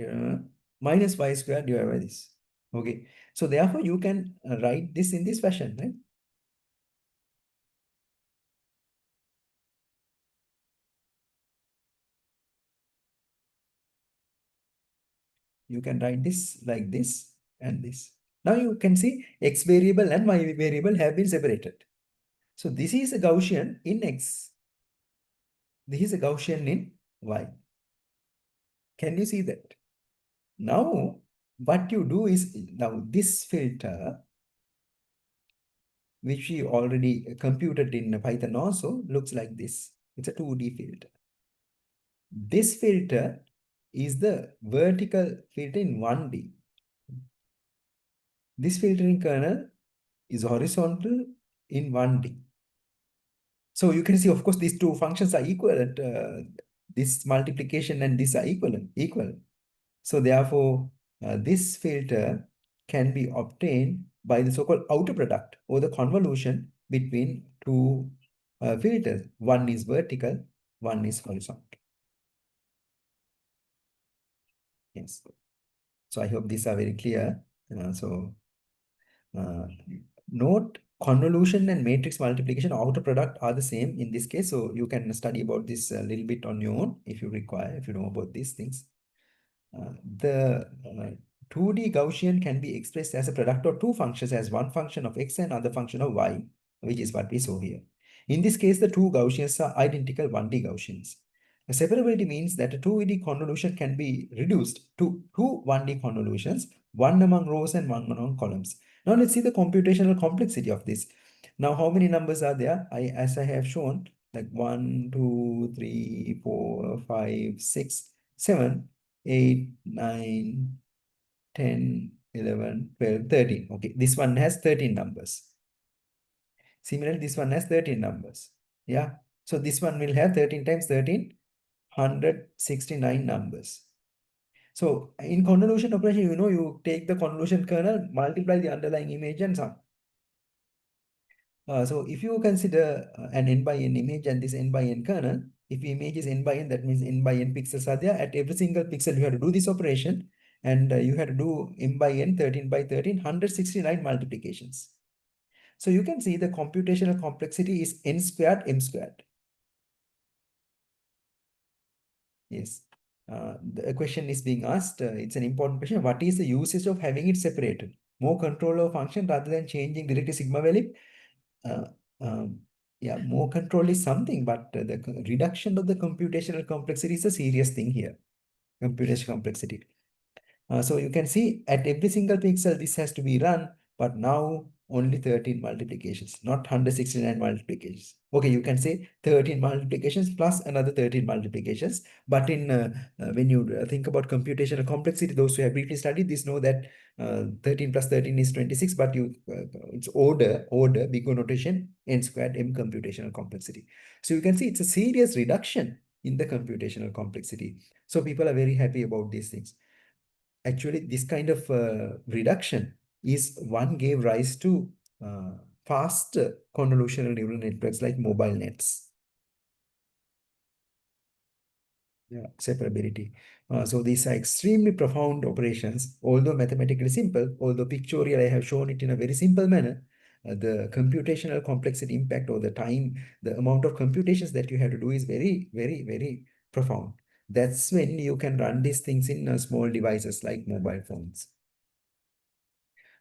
minus y squared divided by this. Okay. So therefore, you can write this in this fashion, right? You can write this like this and this. Now you can see x variable and y variable have been separated. So this is a Gaussian in x. This is a Gaussian in y. Can you see that? Now, what you do is, now this filter, which we already computed in Python also, looks like this. It's a 2D filter. This filter is the vertical filter in 1D. This filtering kernel is horizontal in 1D. So you can see, of course, these two functions are equivalent. This multiplication and this are equal. So therefore, this filter can be obtained by the so-called outer product or the convolution between two filters. One is vertical, one is horizontal. Yes. So I hope these are very clear. Uh, Note convolution and matrix multiplication outer product are the same in this case. So you can study about this a little bit on your own if you require, if you know about these things. The 2D Gaussian can be expressed as a product of two functions, as one function of x and other function of y, which is what we saw here. In this case, the two Gaussians are identical 1D Gaussians. The separability means that a 2D convolution can be reduced to two 1D convolutions, one among rows and one among columns. Now let's see the computational complexity of this. Now, how many numbers are there? As I have shown, like 1, 2, 3, 4, 5, 6, 7, 8, 9, 10, 11, 12, 13. Okay, this one has 13 numbers. Similarly, this one has 13 numbers. Yeah. So this one will have 13 times 13, 169 numbers. So in convolution operation, you take the convolution kernel, multiply the underlying image and sum. So if you consider an n by n image and this n by n kernel, if image is n by n, that means n by n pixels are there. At every single pixel, you have to do this operation, and you have to do m by n, 13 by 13, 169 multiplications. So you can see the computational complexity is n squared, m squared. Yes. The question is being asked. It's an important question. What is the usage of having it separated? More control of function rather than changing directly sigma value? uh, um, yeah, more control is something, but the reduction of the computational complexity is a serious thing here. Computational complexity. So you can see at every single pixel, this has to be run, but now only 13 multiplications, not 169 multiplications. Okay, you can say 13 multiplications plus another 13 multiplications. But when you think about computational complexity, those who have briefly studied this know that 13 plus 13 is 26, but it's order, bigger notation, n squared, m computational complexity. So you can see it's a serious reduction in the computational complexity. So people are very happy about these things. Actually, this kind of reduction is one gave rise to fast convolutional neural networks like mobile nets. Yeah, separability. So these are extremely profound operations, although mathematically simple, although pictorial, I have shown it in a very simple manner. The computational complexity impact or the time, the amount of computations that you have to do is very, very, very profound. That's when you can run these things in small devices like mobile phones.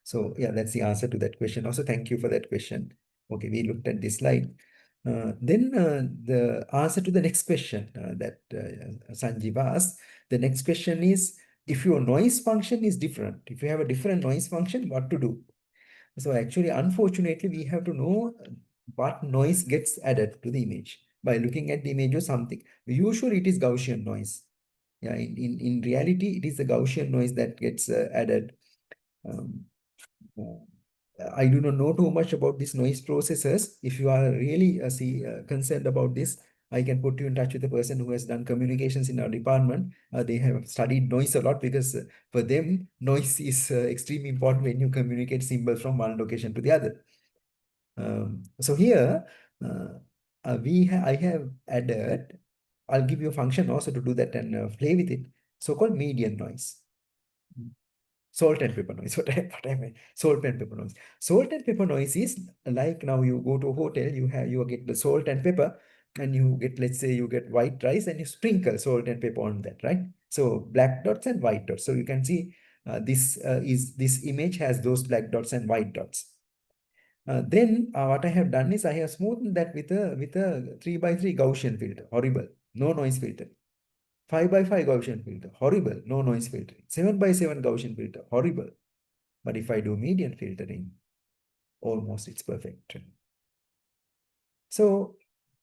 So yeah, that's the answer to that question. Also, thank you for that question. Okay, we looked at this slide. Then the answer to the next question that Sanjeev asked, the next question is, if your noise function is different, if you have a different noise function, what to do? So actually, unfortunately, we have to know what noise gets added to the image by looking at the image or something. Usually it is Gaussian noise. Yeah, in reality, it is the Gaussian noise that gets added. Um, I do not know too much about these noise processors. If you are really concerned about this, I can put you in touch with a person who has done communications in our department. They have studied noise a lot because for them, noise is extremely important when you communicate symbols from one location to the other. So here, I have added, I'll give you a function also to do that and play with it, so-called median noise. Salt and pepper noise. What I meant. Salt and pepper noise. Salt and pepper noise is like now you go to a hotel, you get the salt and pepper, and you get, let's say you get white rice and you sprinkle salt and pepper on that, right? So black dots and white dots. So you can see this image has those black dots and white dots. Then what I have done is I have smoothed that with a 3 by 3 Gaussian filter. Horrible. No noise filter. 5 by 5 Gaussian filter, horrible, no noise filtering. 7 by 7 Gaussian filter, horrible. But if I do median filtering, almost it's perfect. So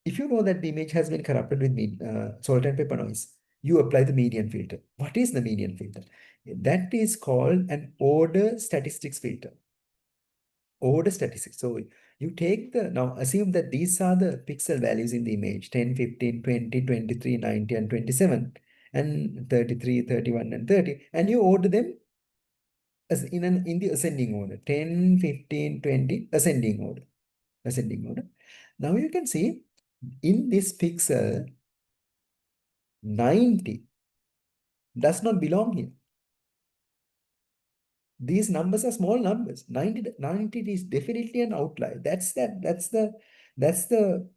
if you know that the image has been corrupted with salt and pepper noise, you apply the median filter. What is the median filter? That is called an order statistics filter. Order statistics. So you take now assume that these are the pixel values in the image, 10, 15, 20, 23, 90, and 27, and 33, 31, and 30, and you order them as in the ascending order, 10, 15, 20, ascending order, ascending order. Now you can see in this pixel, 90 does not belong here. These numbers are small numbers. 90 is definitely an outlier. That's the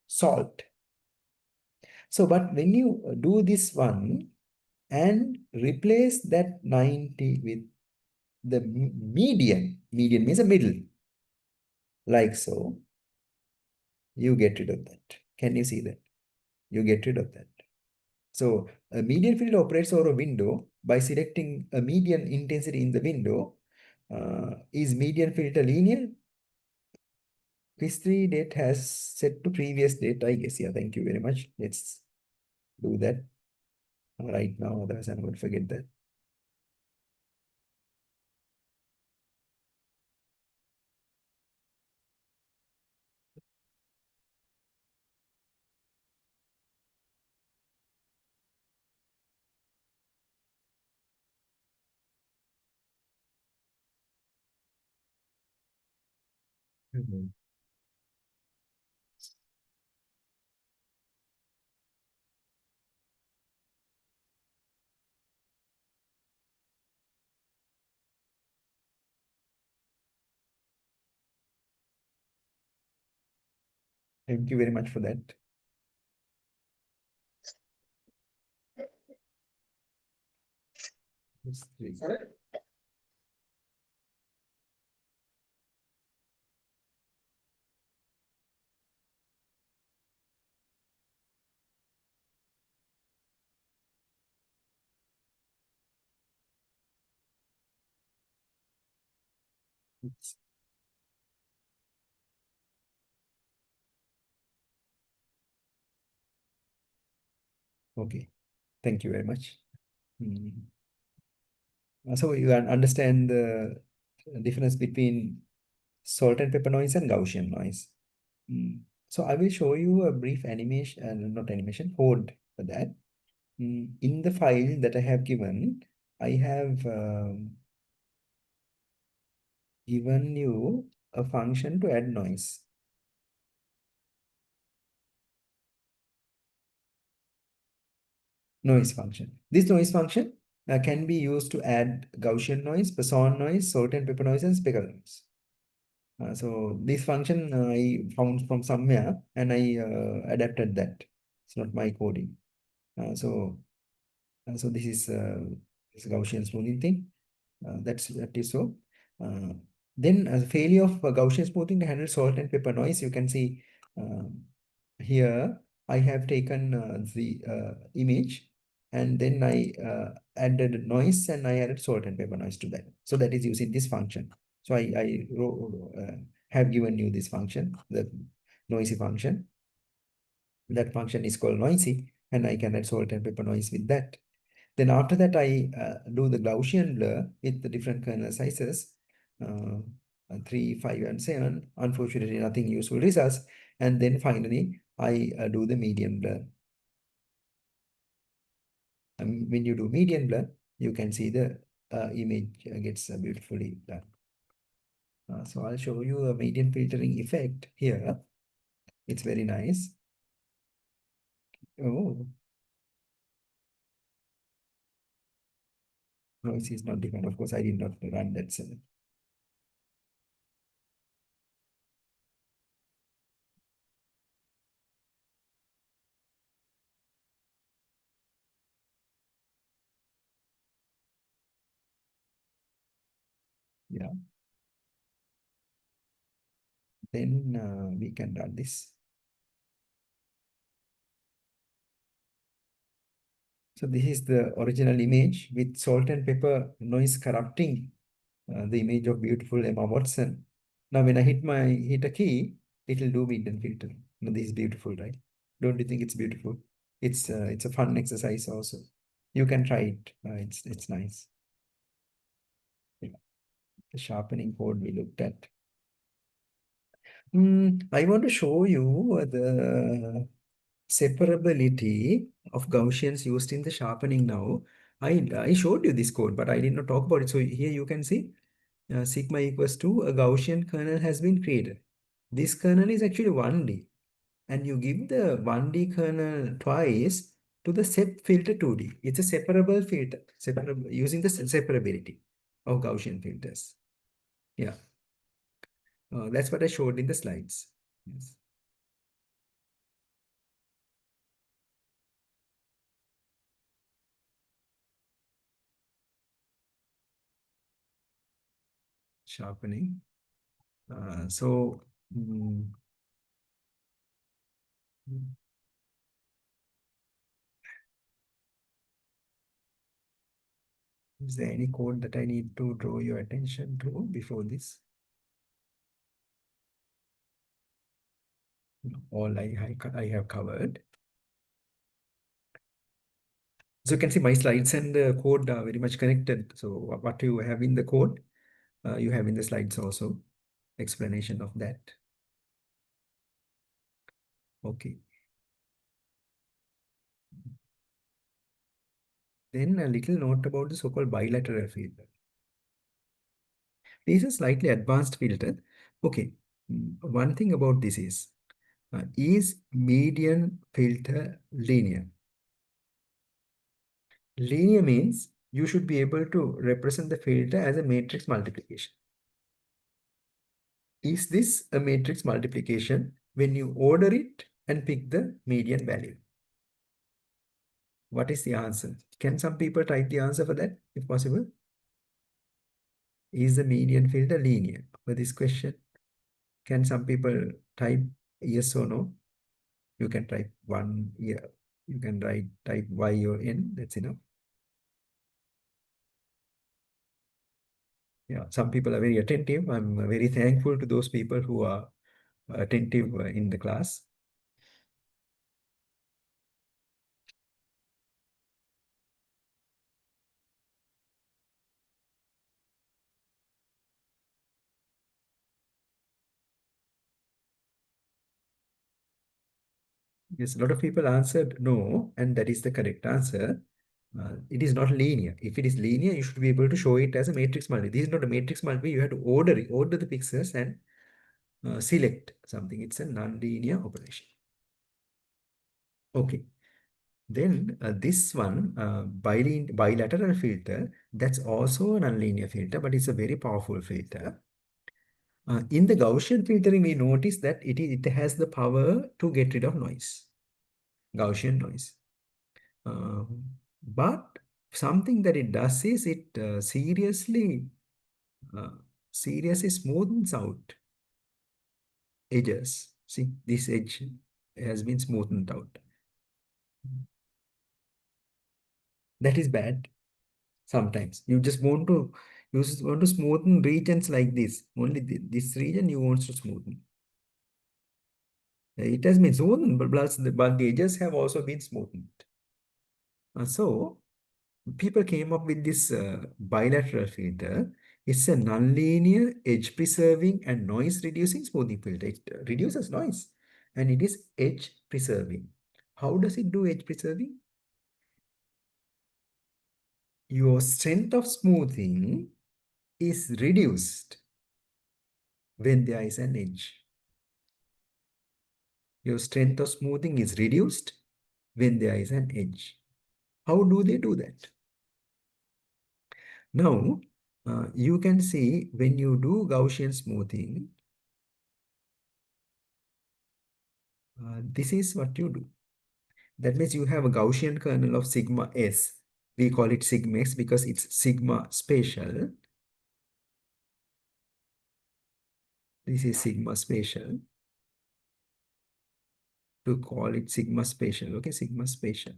salt. So, but when you do this one and replace that 90 with the median means a middle, like so, you get rid of that. Can you see that? You get rid of that. So a median filter operates over a window by selecting a median intensity in the window. Is median filter linear? Quiz 3 date has set to previous date, I guess. Yeah, thank you very much. Let's do that right now, otherwise I'm going to forget that. Mhm. Thank you very much for that. Quiz 3. Okay, thank you very much. Mm. So you understand the difference between salt and pepper noise and Gaussian noise. Mm. So I will show you a brief animation, not animation, code for that. In the file that I have given, I have given you a function to add noise. Noise function. This noise function can be used to add Gaussian noise, Poisson noise, salt and pepper noise, and speckle noise. So this function I found from somewhere and I adapted that. It's not my coding. So this Gaussian smoothing thing. That is so. Uh, then as a failure of Gaussian smoothing to handle salt and pepper noise, you can see here I have taken the image and then I added noise and I added salt and pepper noise to that. So that is using this function. So I have given you this function, the noisy function. That function is called noisy, and I can add salt and pepper noise with that. Then after that, I do the Gaussian blur with the different kernel sizes, uh, 3, 5, and 7. Unfortunately, nothing useful results. And then finally, I do the median blur. When you do median blur, you can see the image gets beautifully done. So I'll show you a median filtering effect here. It's very nice. Oh, noise is not defined. Of course, I did not run that. So yeah, then we can run this. So this is the original image with salt and pepper noise corrupting the image of beautiful Emma Watson. Now when I hit a key, it will do mid and filter. Now this is beautiful, right? Don't you think it's beautiful? It's a fun exercise also. You can try it. It's nice. Yeah. The sharpening code we looked at. I want to show you the separability of Gaussians used in the sharpening now. I showed you this code, but I did not talk about it. So here you can see sigma equals to a Gaussian kernel has been created. This kernel is actually 1D, and you give the 1D kernel twice to the sep filter 2D. It's a separable filter, separable using the separability. of Gaussian filters. Yeah, that's what I showed in the slides. Yes. Sharpening. So, mm, is there any code that I need to draw your attention to before this? No, all I have covered. So you can see my slides and the code are very much connected. So what you have in the code, you have in the slides also, explanation of that. Okay. Then a little note about the so-called bilateral filter. This is a slightly advanced filter. Okay. One thing about this is median filter linear? Linear means you should be able to represent the filter as a matrix multiplication. Is this a matrix multiplication when you order it and pick the median value? What is the answer? Can some people type the answer for that, if possible? Is the median filter linear for this question? Can some people type yes or no? You can type one, yeah. You can type Y or N, that's enough. Yeah, some people are very attentive. I'm very thankful to those people who are attentive in the class. Yes, a lot of people answered no, and that is the correct answer. It is not linear. If it is linear, you should be able to show it as a matrix multiply. This is not a matrix multiply. You have to order the pixels and select something. It's a non-linear operation. Okay. Then this one, bilateral filter, that's also a nonlinear filter, but it's a very powerful filter. In the Gaussian filtering, we notice that it has the power to get rid of noise, Gaussian noise. But something that it does is it uh, seriously smoothens out edges. See, this edge has been smoothened out. That is bad. Sometimes you just want to smoothen regions like this. Only this region you want to smoothen. It has been smoothened, but the edges have also been smoothened. So people came up with this bilateral filter. It's a nonlinear, edge preserving, and noise reducing smoothing filter. It reduces noise and it is edge preserving. How does it do edge preserving? Your strength of smoothing is reduced when there is an edge. Your strength of smoothing is reduced when there is an edge. How do they do that? Now, you can see when you do Gaussian smoothing, this is what you do. That means you have a Gaussian kernel of sigma s. We call it sigma x because it's sigma spatial. This is sigma spatial. To call it sigma spatial. Okay, sigma spatial.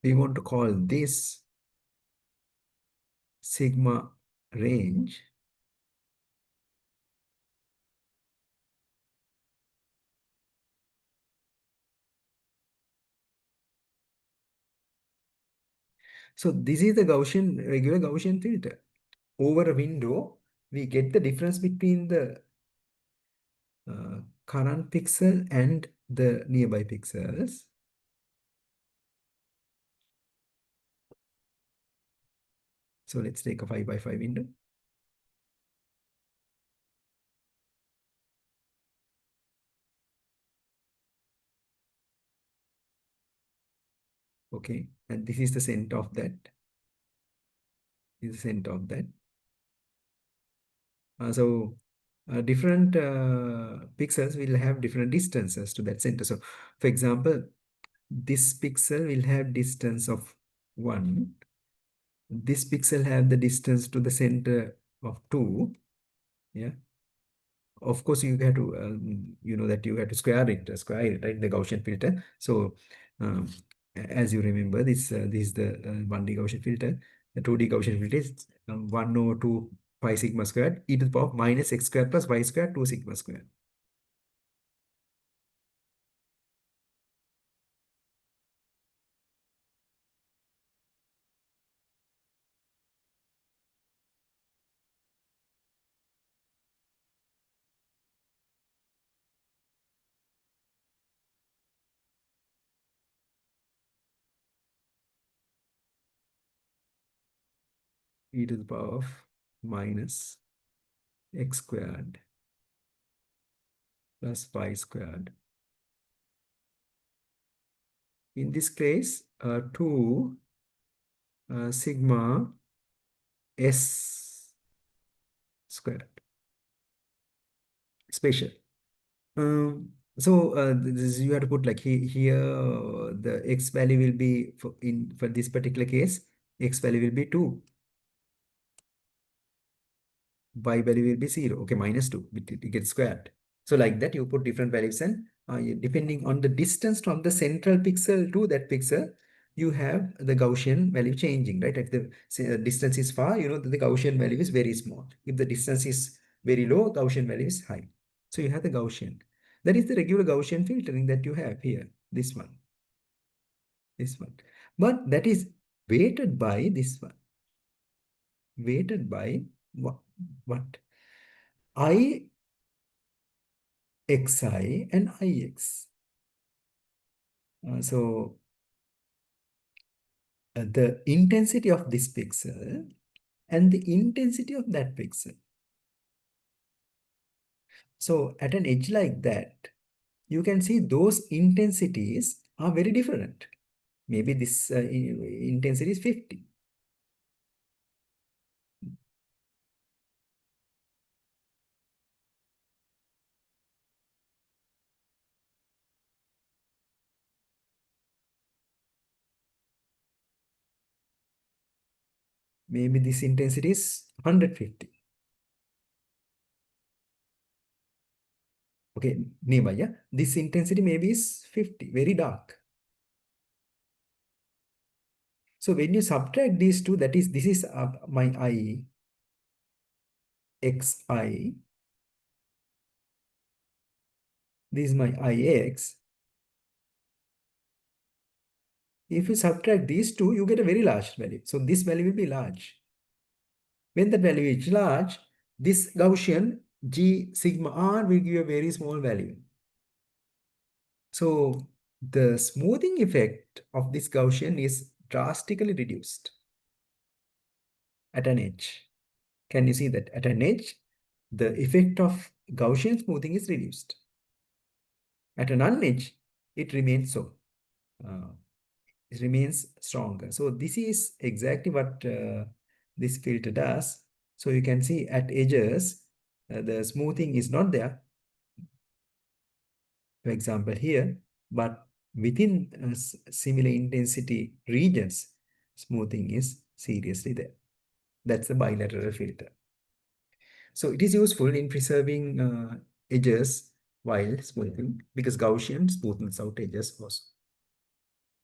We want to call this sigma range. So this is the regular Gaussian filter. Over a window, we get the difference between the current pixel and the nearby pixels. So let's take a 5 by 5 window. Okay, and this is the center of that. This is the center of that. Different pixels will have different distances to that center. So, for example, this pixel will have distance of 1. This pixel have the distance to the center of 2. Yeah. Of course, you have to, you know that you have to square it, right? The Gaussian filter. So, um, as you remember, this is the 1D Gaussian filter. The 2D Gaussian filter is 1 over 2 pi sigma squared e to the power of minus x squared plus y squared 2 sigma squared. E to the power of minus x squared plus y squared. In this case, 2 sigma s squared. Spatial. This you have to put like here the x value will be for this particular case, x value will be 2, y value will be 0. Okay, minus 2, it gets squared. So like that, you put different values, and depending on the distance from the central pixel to that pixel, you have the Gaussian value changing, right? If the distance is far, you know that the Gaussian value is very small. If the distance is very low, Gaussian value is high. So you have the Gaussian. That is the regular Gaussian filtering that you have here. This one, this one. But that is weighted by this one. Weighted by what? What? IXI and IX. The intensity of this pixel and the intensity of that pixel. So at an edge like that, you can see those intensities are very different. Maybe this intensity is 50. Maybe this intensity is 150. Okay, nearby, yeah. This intensity maybe is 50, very dark. So when you subtract these two, that is, this is my I, XI, this is my IX. If you subtract these two, you get a very large value. So this value will be large. When the value is large, this Gaussian G sigma R will give a very small value. So the smoothing effect of this Gaussian is drastically reduced at an edge. Can you see that? At an edge, the effect of Gaussian smoothing is reduced. At an unedge, it remains so. Uh, it remains stronger. So this is exactly what this filter does. So you can see at edges, the smoothing is not there, for example here, but within similar intensity regions, smoothing is seriously there. That's the bilateral filter. So it is useful in preserving edges while smoothing, because Gaussian smoothens out edges also.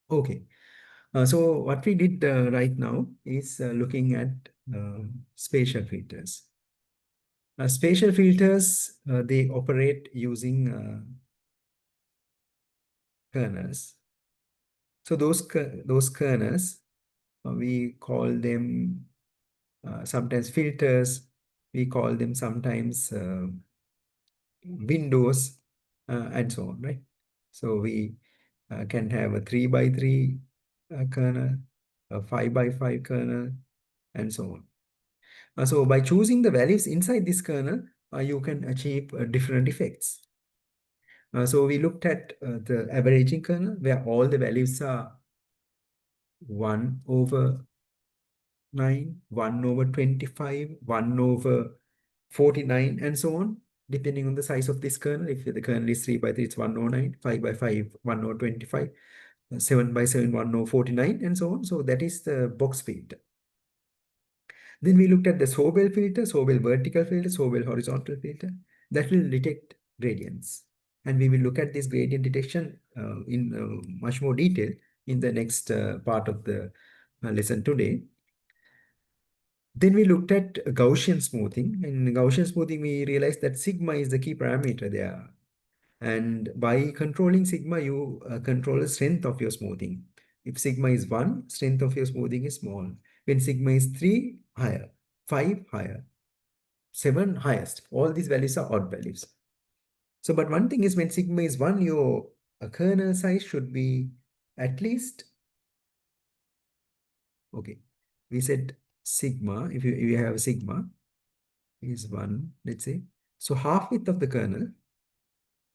Okay. So what we did right now is looking at spatial filters. Spatial filters, they operate using kernels. So those kernels, we call them sometimes filters, we call them sometimes windows, and so on, right? So we can have a 3 by 3 kernel, a 5 by 5 kernel, and so on. So by choosing the values inside this kernel, you can achieve different effects. So we looked at the averaging kernel, where all the values are 1 over 9, 1 over 25, 1 over 49, and so on, depending on the size of this kernel. If the kernel is 3 by 3, it's 109, 5 by 5, 1 over 25, 7 by 7, 1 over 49, and so on. So that is the box filter. Then we looked at the Sobel filter, Sobel vertical filter, Sobel horizontal filter that will detect gradients. And we will look at this gradient detection in much more detail in the next part of the lesson today. Then we looked at Gaussian smoothing. In Gaussian smoothing, we realized that sigma is the key parameter there. And by controlling sigma, you control the strength of your smoothing. If sigma is 1, strength of your smoothing is small. When sigma is 3, higher. 5, higher. 7, highest. All these values are odd values. So, but one thing is when sigma is 1, your kernel size should be at least, okay, we said sigma, if you have sigma is 1, let's say. So half width of the kernel,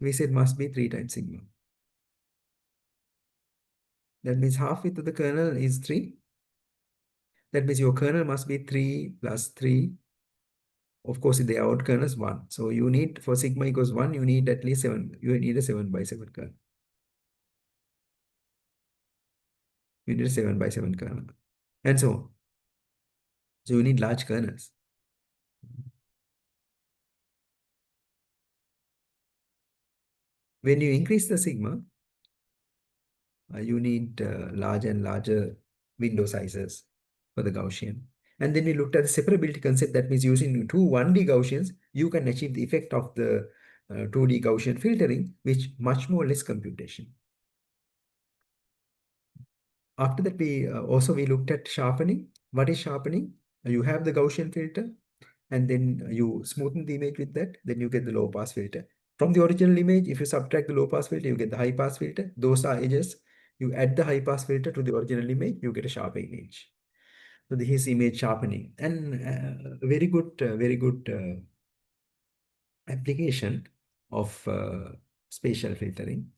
we said must be 3 times sigma. That means half width of the kernel is 3. That means your kernel must be 3 plus 3. Of course, the out kernel is 1. So you need, for sigma equals 1, you need at least 7. You need a 7 by 7 kernel. You need a 7 by 7 kernel. And so on. So you need large kernels. When you increase the sigma, you need larger and larger window sizes for the Gaussian. And then we looked at the separability concept. That means using two 1D Gaussians, you can achieve the effect of the 2D Gaussian filtering, which much more less computation. After that, we looked at sharpening. What is sharpening? You have the Gaussian filter, and then you smoothen the image with that. Then you get the low pass filter. From the original image, if you subtract the low pass filter, you get the high pass filter. Those are edges. You add the high pass filter to the original image, you get a sharp image. So this is image sharpening, and very good application of spatial filtering.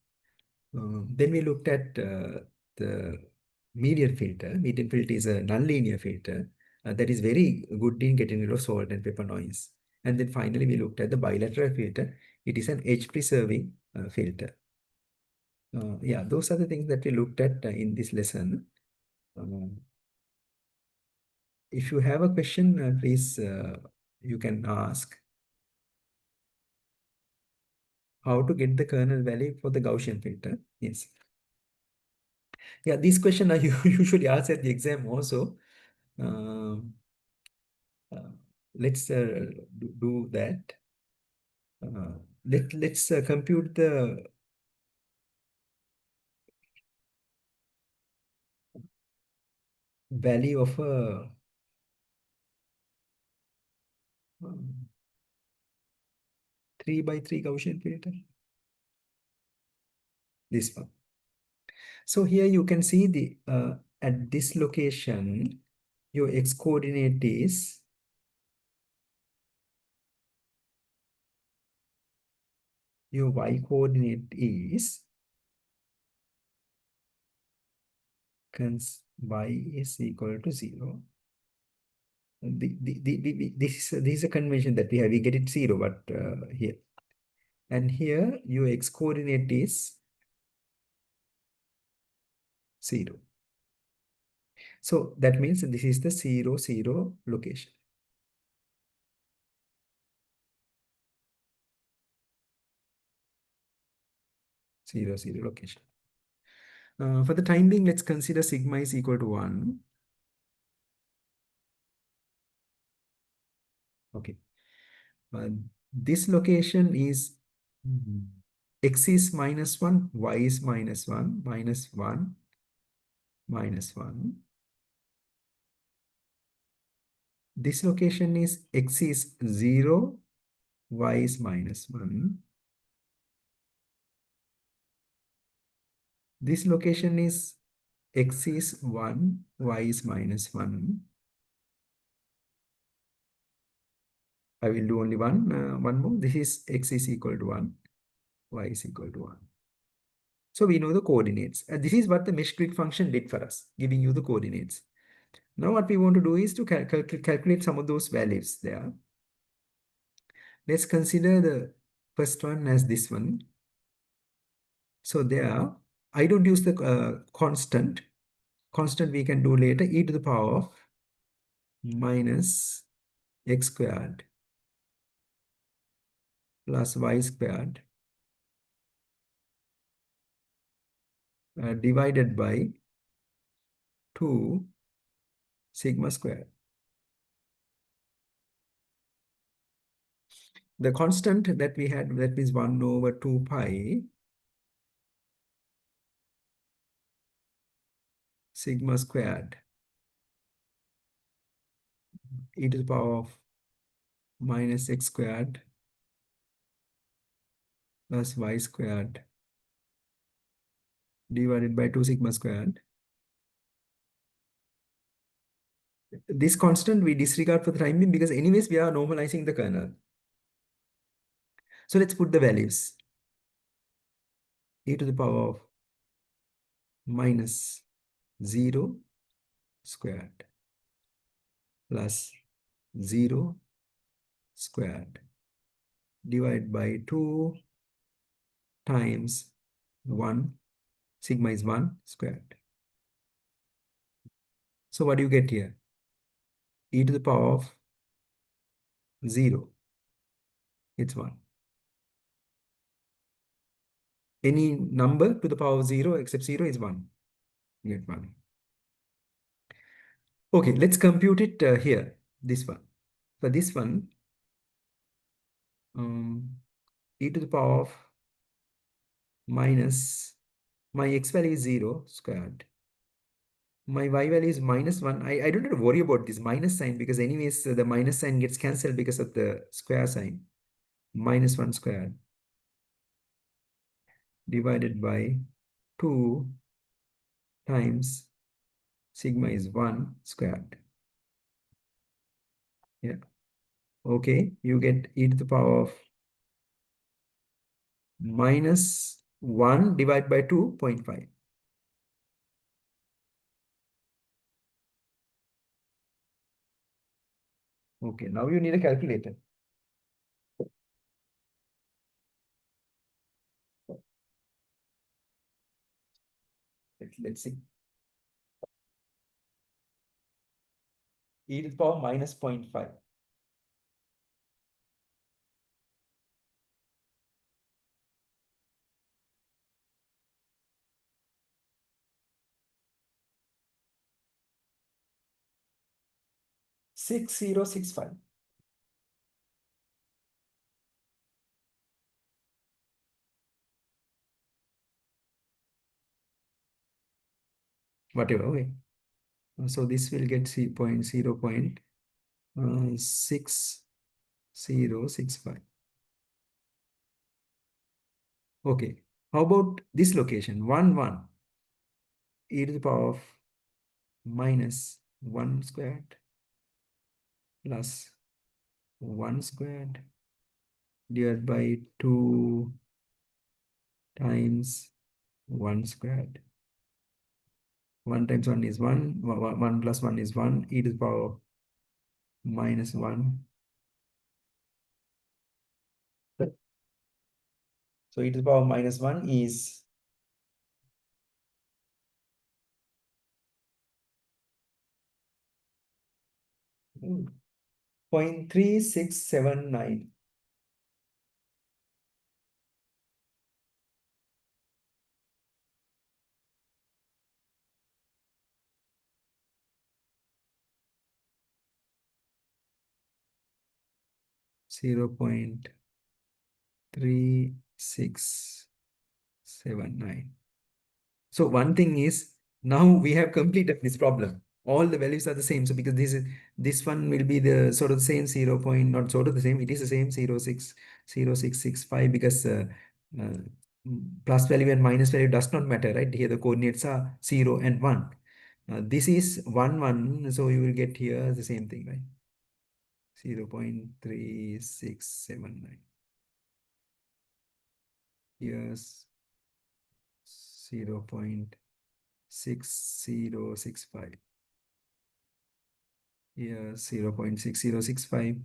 Then we looked at the median filter. Median filter is a nonlinear filter that is very good in getting rid of salt and pepper noise. And then finally, we looked at the bilateral filter. It is an edge-preserving filter. Yeah, those are the things that we looked at in this lesson. If you have a question, please, you can ask how to get the kernel value for the Gaussian filter. Yes. Yeah, these questions are usually asked at the exam also. Um, uh, let's do that. Let's compute the value of a um, 3 by 3 Gaussian filter. This one. So here you can see the at this location, your x coordinate is your y coordinate is y is equal to 0. This is a convention that we have. We get it 0, but here. And here your x coordinate is 0. So that means this is the 0, 0 location. 0, 0 location. For the time being, let's consider sigma is equal to 1. Okay. This location is x is minus 1, y is minus 1, minus 1, minus 1. This location is x is 0, y is minus 1. This location is x is 1, y is minus 1. I will do only one more. This is x is equal to 1, y is equal to 1. So we know the coordinates. And this is what the mesh grid function did for us, giving you the coordinates. Now what we want to do is to calculate some of those values there. Let's consider the first one as this one. So there, I don't use the constant. Constant we can do later, e to the power of minus x squared plus y squared divided by 2 sigma squared. The constant that we had, that means 1 over 2 pi sigma squared e to the power of minus x squared plus y squared divided by 2 sigma squared. This constant we disregard for the time being because anyways we are normalizing the kernel. So let's put the values. E to the power of minus 0 squared plus 0 squared divided by 2 times 1, sigma is 1 squared. So what do you get here? E to the power of 0, it's 1. Any number to the power of 0 except 0 is 1. You get 1. Okay, let's compute it here, this one. For this one, e to the power of minus, my x value is 0 squared. My y value is minus 1. I don't have to worry about this minus sign because anyways the minus sign gets cancelled because of the square sign. Minus 1 squared divided by 2 times sigma is 1 squared. Yeah. Okay, you get e to the power of minus 1 divided by 2.5. Okay, now you need a calculator. Let's see. E to the power minus 0.5. 6065. Whatever. Okay. So this will get 0.6065. Okay. How about this location? 1, 1. E to the power of minus 1 squared plus 1 squared divided by 2 times 1 squared. 1 times 1 is 1. 1 plus 1 is 1. E to the power of minus 1. So e to the power minus 1 is 0.3679. Zero point 3679. So one thing is now we have completed this problem. All the values are the same. So because this one will be the sort of the same 0 point, not sort of the same, it is the same 0.0665 because uh, plus value and minus value does not matter, right? Here the coordinates are 0 and 1. This is 1, 1, so you will get here the same thing, right? 0.3679. Yes. 0.6065. Here 0.6065.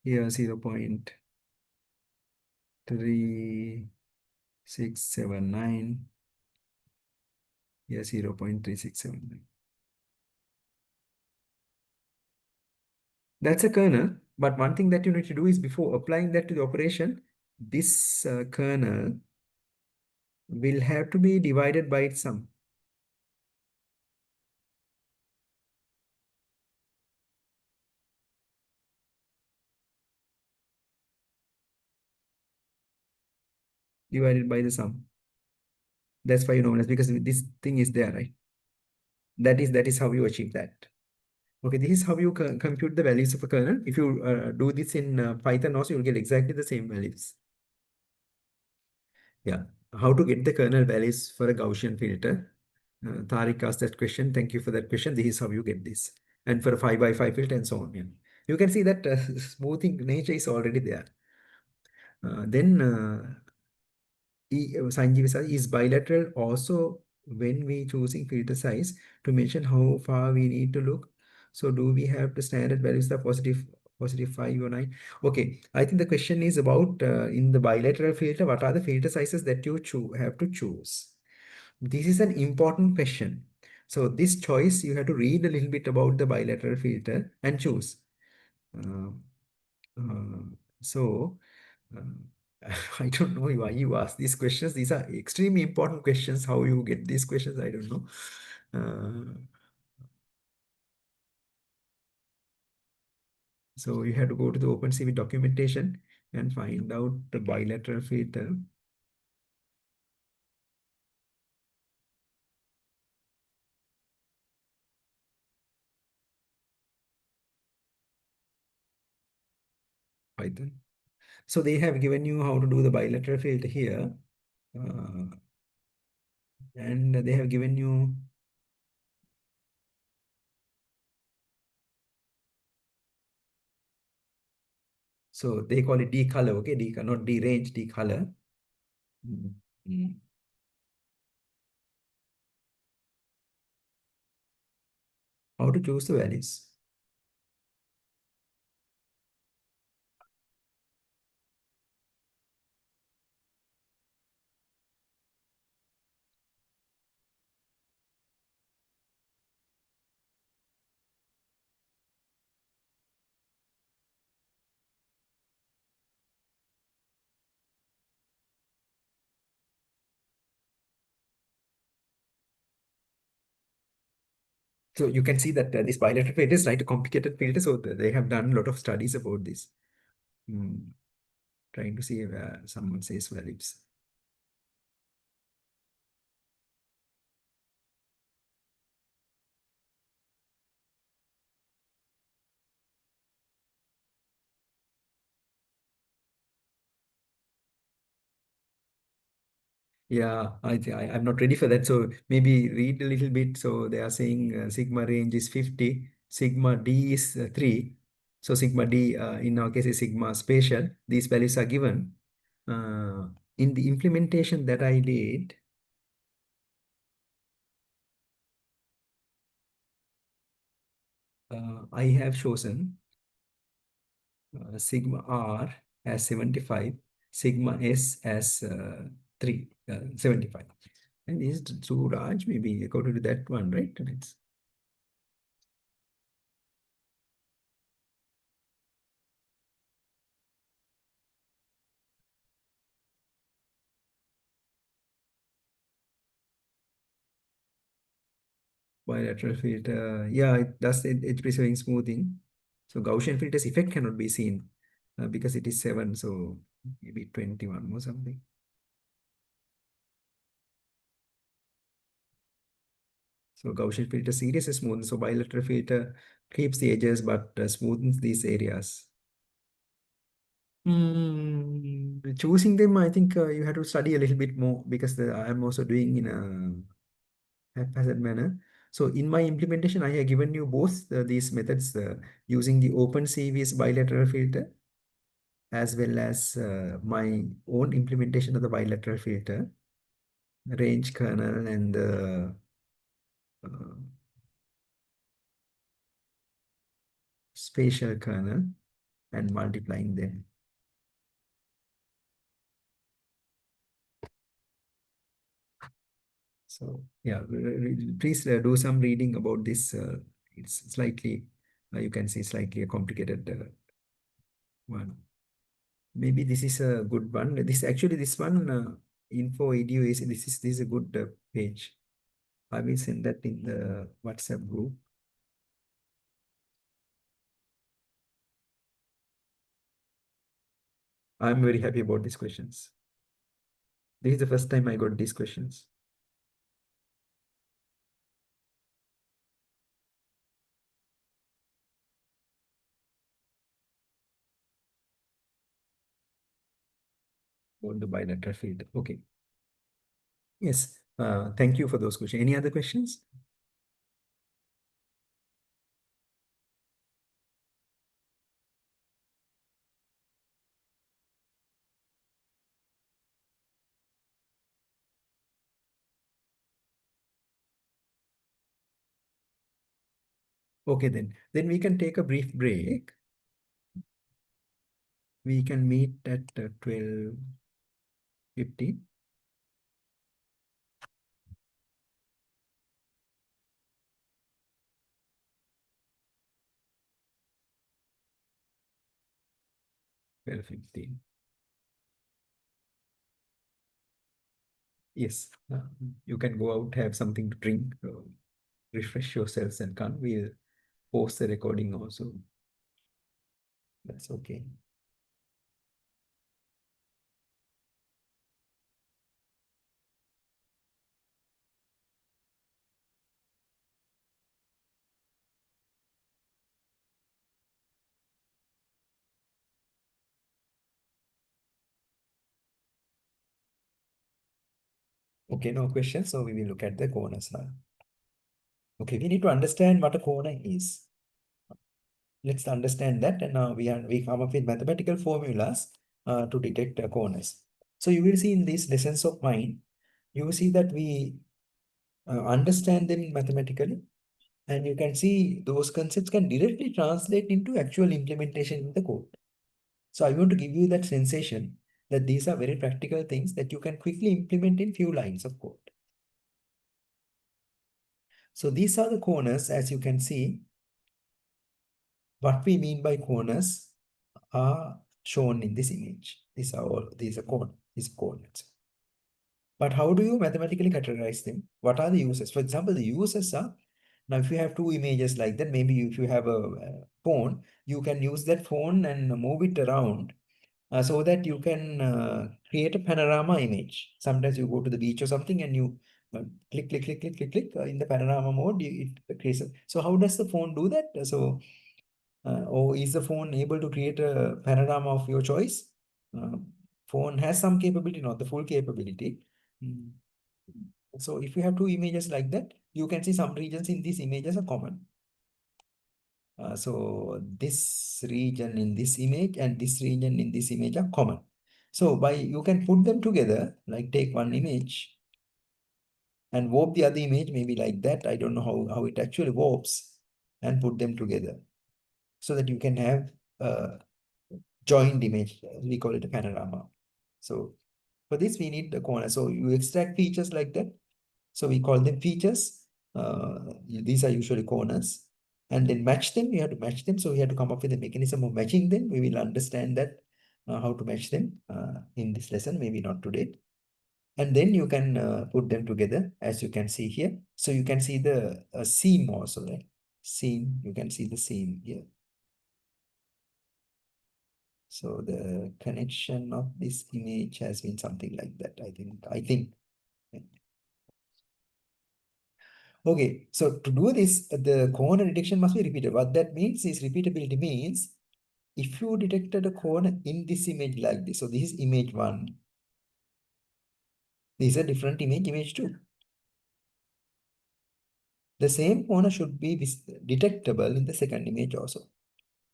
Here 0.3679. Here 0.3679. That's a kernel. But one thing that you need to do is before applying that to the operation, this kernel will have to be divided by its sum. Divided by the sum. That's why you normalize because this thing is there, right? That is how you achieve that. Okay, this is how you compute the values of a kernel. If you do this in Python also, you'll get exactly the same values. Yeah. How to get the kernel values for a Gaussian filter? Tariq asked that question. Thank you for that question. This is how you get this. And for a 5 by 5 filter and so on. Yeah. You can see that smoothing nature is already there. Then Sanjeev says, is bilateral also when we choosing filter size to mention how far we need to look? So do we have the standard values, the positive 5 or 9? Okay, I think the question is about in the bilateral filter, what are the filter sizes that you have to choose? This is an important question. So this choice, you have to read a little bit about the bilateral filter and choose. Uh, uh, so um, I don't know why you ask these questions. These are extremely important questions. How you get these questions, I don't know. Uh, so you have to go to the OpenCV documentation and find out the bilateral filter. Python. So they have given you how to do the bilateral filter here. Uh, and they have given you, so they call it decolor, okay? Not derange, decolor. Mm, mm. How to choose the values. So you can see that this bilateral filter is not a complicated filter. So they have done a lot of studies about this. Mm, trying to see if someone says values. Yeah, I'm not ready for that. So maybe read a little bit. So they are saying sigma range is 50, sigma D is 3. So sigma D in our case is sigma spatial. These values are given. In the implementation that I did, I have chosen sigma R as 75, sigma S as 3, 75. And is too large, maybe according to that one, right? It's, bilateral filter, yeah, it does edge preserving smoothing. So Gaussian filter's effect cannot be seen because it is 7, so maybe 21 or something. So Gaussian filter series is smooth. So bilateral filter keeps the edges but smoothens these areas. Choosing them, I think you have to study a little bit more because I'm also doing in a haphazard manner. So in my implementation, I have given you both these methods using the OpenCV's bilateral filter as well as my own implementation of the bilateral filter, range kernel, and the uh, spatial kernel, and multiplying them. So yeah, please do some reading about this. It's slightly, you can see slightly a complicated one. Maybe this is a good one. This actually this one info edu is this is a good page. I will send that in the WhatsApp group. I'm very happy about these questions. This is the first time I got these questions. On the bilateral field. Okay. Yes. Thank you for those questions. Any other questions? Okay, then. Then we can take a brief break. We can meet at 12:50. 12:15. Yes. You can go out, have something to drink, refresh yourselves, and come. We'll post the recording also. That's okay. Okay, no questions. So we will look at the corners now. Okay, we need to understand what a corner is. Let's understand that, and now we come up with mathematical formulas to detect corners. So you will see in these lessons of mine, you will see that we understand them mathematically, and you can see those concepts can directly translate into actual implementation in the code. So I want to give you that sensation that these are very practical things that you can quickly implement in few lines of code. So these are the corners, as you can see. What we mean by corners are shown in this image. These are coordinates. But how do you mathematically categorize them? What are the uses? For example, the uses are, now if you have two images like that, maybe if you have a phone, you can use that phone and move it around so that you can create a panorama image. Sometimes you go to the beach or something and you click, click, click, click, click, click in the panorama mode, it creates. So how does the phone do that? Or is the phone able to create a panorama of your choice? Uh, Phone has some capability, not the full capability. Mm. So if you have two images like that, you can see some regions in these images are common. So this region in this image and this region in this image are common. So you can put them together, like take one image and warp the other image, maybe like that. I don't know how it actually warps, and put them together so that you can have a joined image. We call it a panorama. So for this, we need the corner. So you extract features like that. So we call them features. These are usually corners. And then match them. You have to match them. So we have to come up with a mechanism of matching them. We will understand that how to match them in this lesson, maybe not today. And then you can put them together, as you can see here. So you can see the seam also, right? Seam, you can see the seam here. So the connection of this image has been something like that, I think. Okay, so to do this, the corner detection must be repeated. What that means is repeatability means if you detected a corner in this image like this, so this is image one, this is a different image two. The same corner should be detectable in the second image also.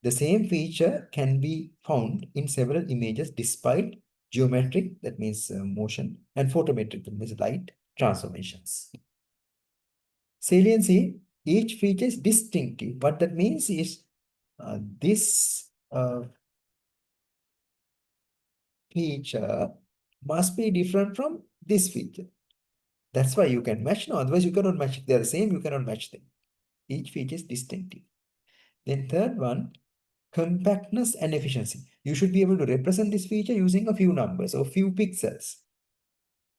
The same feature can be found in several images despite geometric, that means motion, and photometric, that means light transformations. Saliency, each feature is distinctive. What that means is this feature must be different from this feature. That's why you can match. No, otherwise you cannot match. If they are the same, you cannot match them. Each feature is distinctive. Then third one, compactness and efficiency. You should be able to represent this feature using a few numbers or few pixels.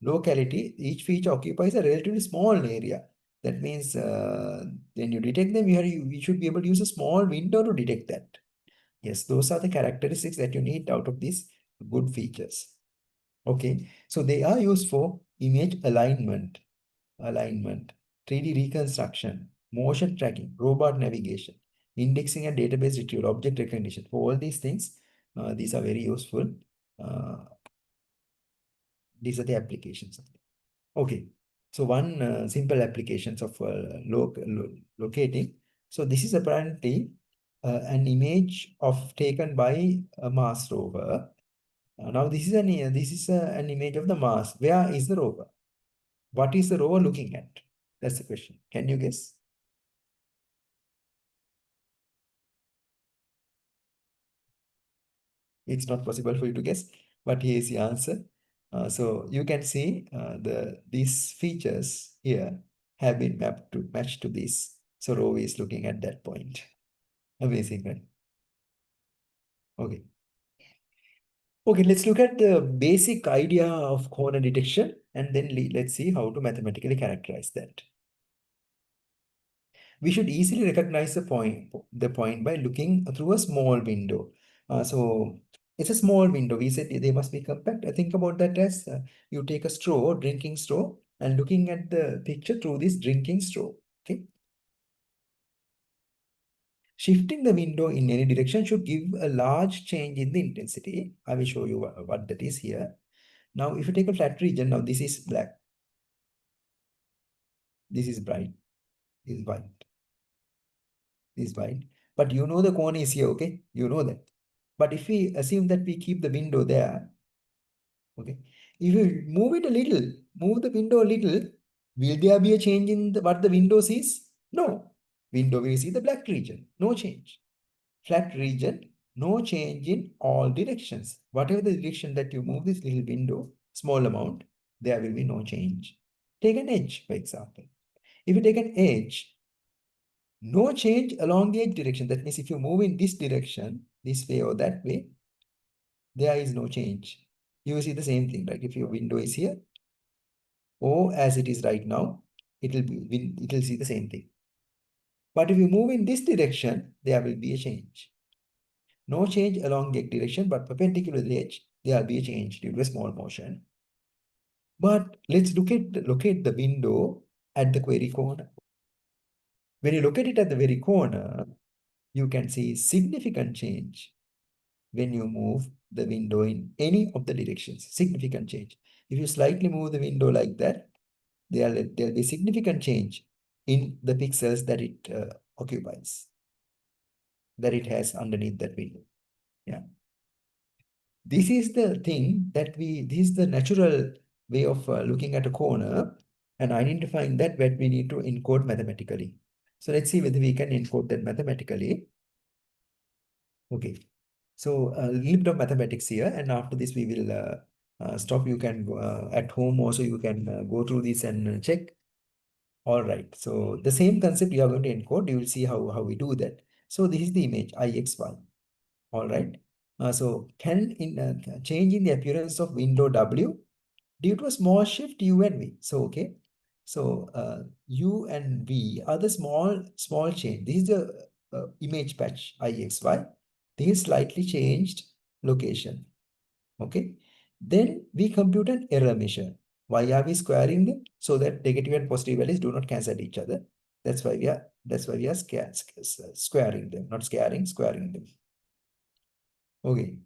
Locality, each feature occupies a relatively small area. That means when you detect them, you should be able to use a small window to detect that. Yes, those are the characteristics that you need out of these good features. Okay, so they are used for image alignment, 3D reconstruction, motion tracking, robot navigation, indexing and database retrieval, object recognition. For all these things, these are very useful. Uh, these are the applications. Okay, so one simple applications of locating. So this is apparently an image of taken by a Mars rover. Now this is an image of the Mars. Where is the rover? What is the rover looking at? That's the question. Can you guess? It's not possible for you to guess, but here is the answer. So you can see these features here have been matched to this. So rover is looking at that point. Amazing, right? Okay. Okay, let's look at the basic idea of corner detection and then let's see how to mathematically characterize that. We should easily recognize the point by looking through a small window. So it's a small window. We said they must be compact. I think about that as you take a straw, drinking straw, and looking at the picture through this drinking straw. Okay. Shifting the window in any direction should give a large change in the intensity. I will show you what that is here. Now, if you take a flat region, now this is black, this is bright, this is white, this is white. But you know the cone is here, okay? You know that. But if we assume that we keep the window there, okay, if you move it a little, move the window a little, will there be a change in what the window sees? No. Window will see the black region, no change. Flat region, no change in all directions. Whatever the direction that you move this little window, small amount, there will be no change. Take an edge, for example. If you take an edge, no change along the edge direction. That means if you move in this direction, this way or that way, there is no change. You will see the same thing, right? If your window is here, or as it is right now, it will see the same thing. But if you move in this direction, there will be a change. No change along the x direction, but perpendicular to the edge, there will be a change due to a small motion. But let's locate the window at the query corner. When you locate it at the very corner, you can see significant change when you move the window in any of the directions. Significant change. If you slightly move the window like that, there'll be significant change in the pixels that it occupies, that it has underneath that window. Yeah. This is the thing this is the natural way of looking at a corner and identifying that what we need to encode mathematically. So let's see whether we can encode that mathematically. Okay. So a little bit of mathematics here, and after this we will stop. You can go at home also, you can go through this and check. All right. So the same concept you are going to encode. You will see how we do that. So this is the image IXY. All right. So can change in the appearance of window W due to a small shift U and V. So okay. So U and V are the small change. This is the image patch IXY. This is slightly changed location. Okay. Then we compute an error measure. Why are we squaring them? So that negative and positive values do not cancel each other. That's why we are squaring them, not squaring them. Okay.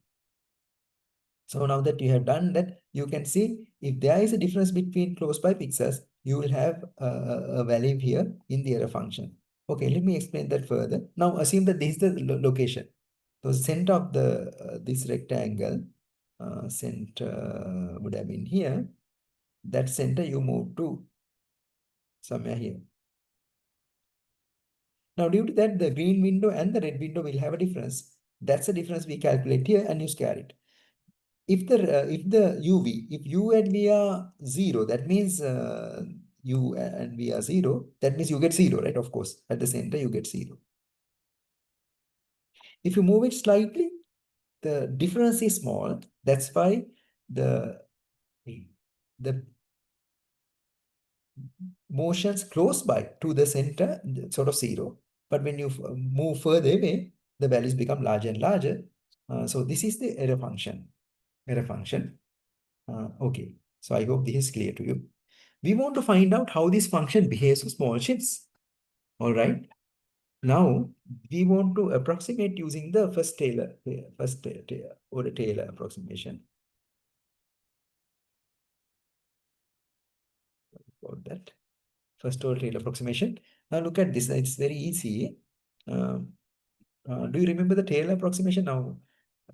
So now that you have done that, you can see if there is a difference between close by pixels, you will have a value here in the error function. Okay, let me explain that further. Now assume that this is the location. So center of the this rectangle, center would have been here. That center you move to somewhere here. Now, due to that, the green window and the red window will have a difference. That's the difference we calculate here, and you square it. If the UV, if U and V are 0, that means U and V are 0. That means you get 0, right? Of course, at the center you get 0. If you move it slightly, the difference is small. That's why the the motions close by to the center sort of 0. But when you move further away, the values become larger and larger. So this is the error function. Error function. Okay. So I hope this is clear to you. We want to find out how this function behaves with small shifts. All right. Now we want to approximate using the order Taylor approximation. About that first order Taylor approximation. Now look at this. It's very easy. Um, do you remember the Taylor approximation? Now,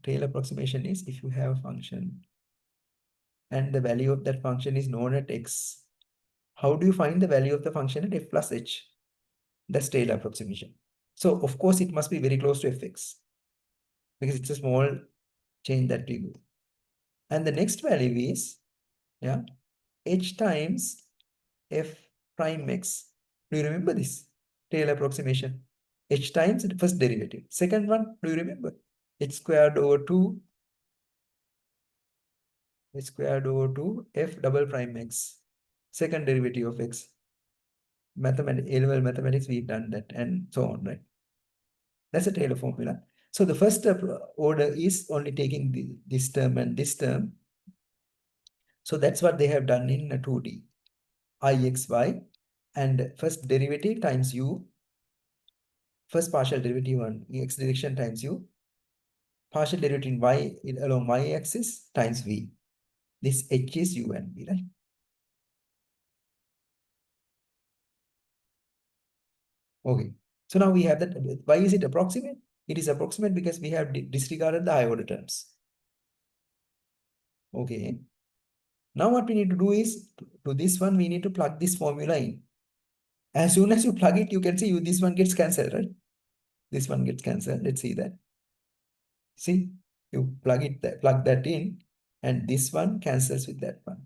Taylor approximation is if you have a function and the value of that function is known at x. How do you find the value of the function at f plus h? That's Taylor approximation. So of course it must be very close to fx because it's a small change that we do. And the next value is h times f prime x. Do you remember this Taylor approximation? H times the first derivative. Second one, do you remember? H squared over 2 h squared over 2 f double prime x. Second derivative of x. Mathematics, A-level mathematics, we've done that and so on, right? That's a Taylor formula. So the first order is only taking this term and this term. So that's what they have done in 2D. Ixy and first derivative times u, first partial derivative on x direction times u, partial derivative in y along y-axis times v. This h is u and v, right? Okay. So now we have that. Why is it approximate? It is approximate because we have disregarded the high order terms. Okay. Now what we need to do is, to this one, we need to plug this formula in. As soon as you plug it, you can see this one gets cancelled, right? This one gets cancelled. Let's see that. See, you plug that in, and this one cancels with that one.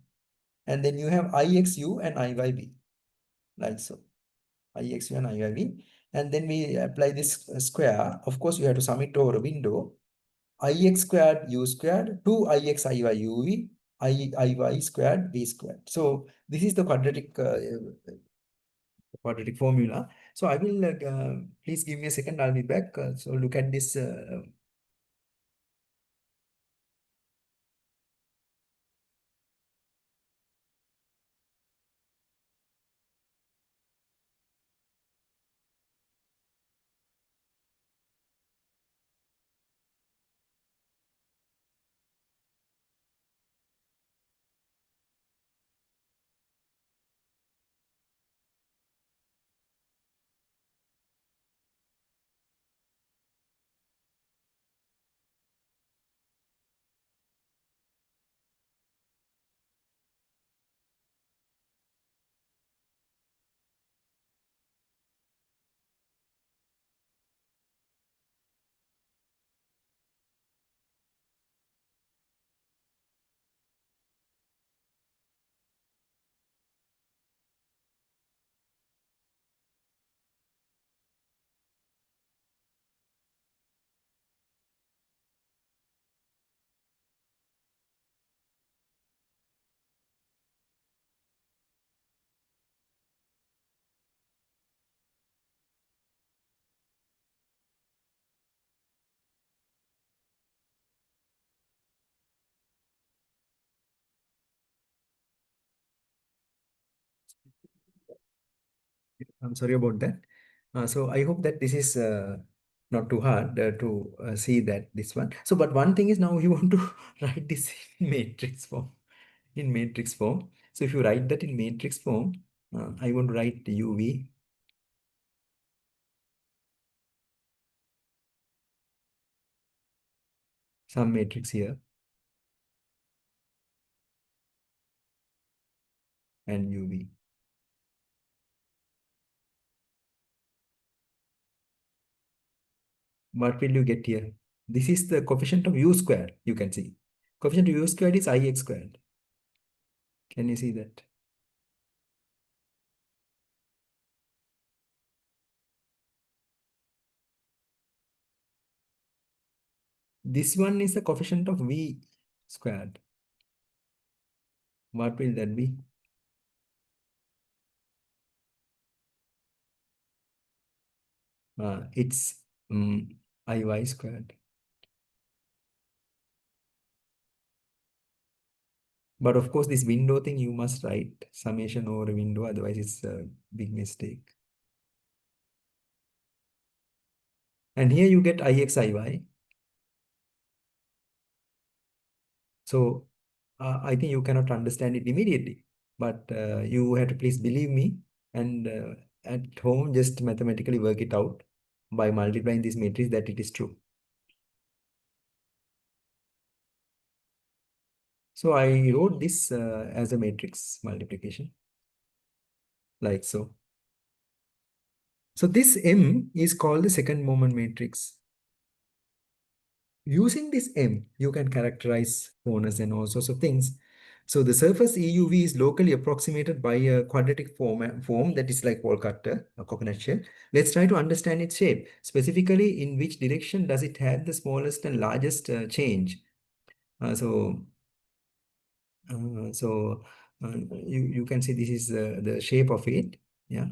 And then you have IXU and IYV, like so. IXU and IYV. And then we apply this square. Of course, you have to sum it over a window. IX squared U squared 2 IX IY UV IY squared V squared. So this is the quadratic formula. So I will please give me a second. I'll be back. So look at this. I'm sorry about that. So I hope that this is not too hard to see that this one. So, but one thing is now you want to write this in matrix form. In matrix form. So if you write that in matrix form, I want to write UV. some matrix here and UV. What will you get here? This is the coefficient of U squared, you can see. Coefficient of U squared is IX squared. Can you see that? This one is the coefficient of V squared. What will that be? It's IY squared. But of course, this window thing you must write summation over a window, otherwise it's a big mistake. And here you get IX, IY. So I think you cannot understand it immediately, but you have to please believe me and at home just mathematically work it out by multiplying this matrix that it is true. So I wrote this as a matrix multiplication like so. So this M is called the second moment matrix. Using this M, you can characterize corners and all sorts of things. So the surface EUV is locally approximated by a quadratic form that is like wall cutter, a coconut shell. Let's try to understand its shape. Specifically, in which direction does it have the smallest and largest change? Uh, so, uh, so you can see this is the shape of it. Yeah.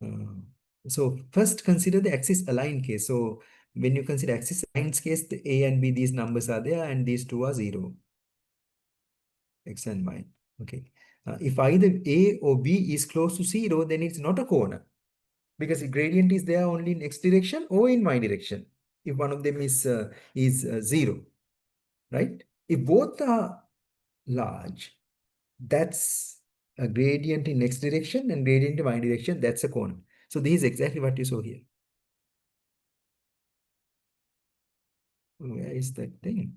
Uh, so first consider the axis aligned case. So when you consider axis aligned case, the A and B, these numbers are there and these two are 0, X and Y. Okay. If either A or B is close to 0, then it's not a corner because the gradient is there only in X direction or in Y direction. If one of them is 0, right? If both are large, that's a gradient in X direction and gradient in Y direction, that's a corner. So this is exactly what you saw here. Where is that thing?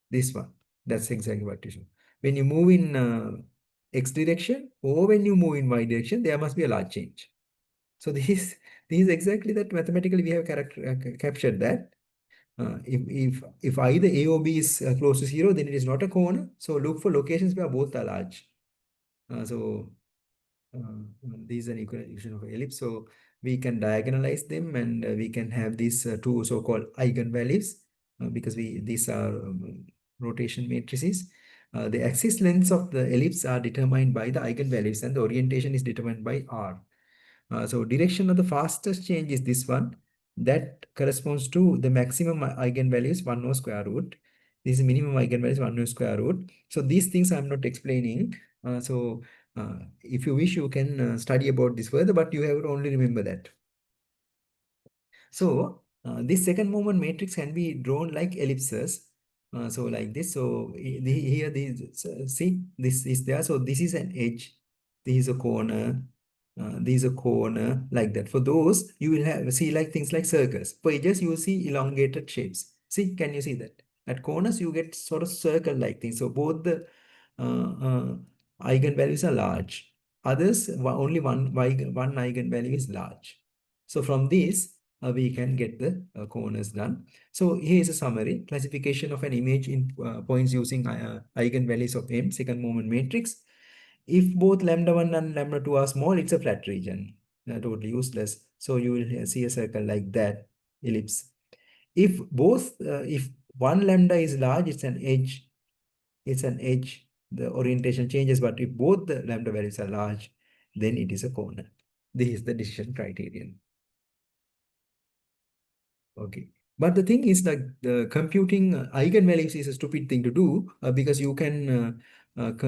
This one. That's exactly what you show. When you move in X direction or when you move in Y direction, there must be a large change. So this is exactly that mathematically we have captured that. If either A or B is close to 0, then it is not a corner. So look for locations where both are large. So this is an equation of ellipse. So we can diagonalize them and we can have these two so-called eigenvalues because these are rotation matrices. The axis lengths of the ellipse are determined by the eigenvalues and the orientation is determined by R. So direction of the fastest change is this one. That corresponds to the maximum eigenvalues 1 over square root. This is minimum eigenvalues 1 over square root. So these things I'm not explaining. If you wish, you can study about this further, but you have to only remember that. So this second moment matrix can be drawn like ellipses. So like this. So here, see, this is there. So this is an edge. This is a corner. This is a corner like that. For those, you will have see like things like circles. For edges, you will see elongated shapes. See, can you see that? At corners, you get sort of circle-like things. So both the eigenvalues are large. Others, only one eigenvalue is large. So from this, we can get the corners done. So here is a summary. Classification of an image in points using eigenvalues of M, second moment matrix. If both lambda 1 and lambda 2 are small, it's a flat region. Totally useless. So you will see a circle like that, ellipse. If one lambda is large, it's an edge. It's an edge. The orientation changes, but if both the lambda values are large, then it is a corner. This is the decision criterion. Okay. But the thing is like the computing eigenvalues is a stupid thing to do because you can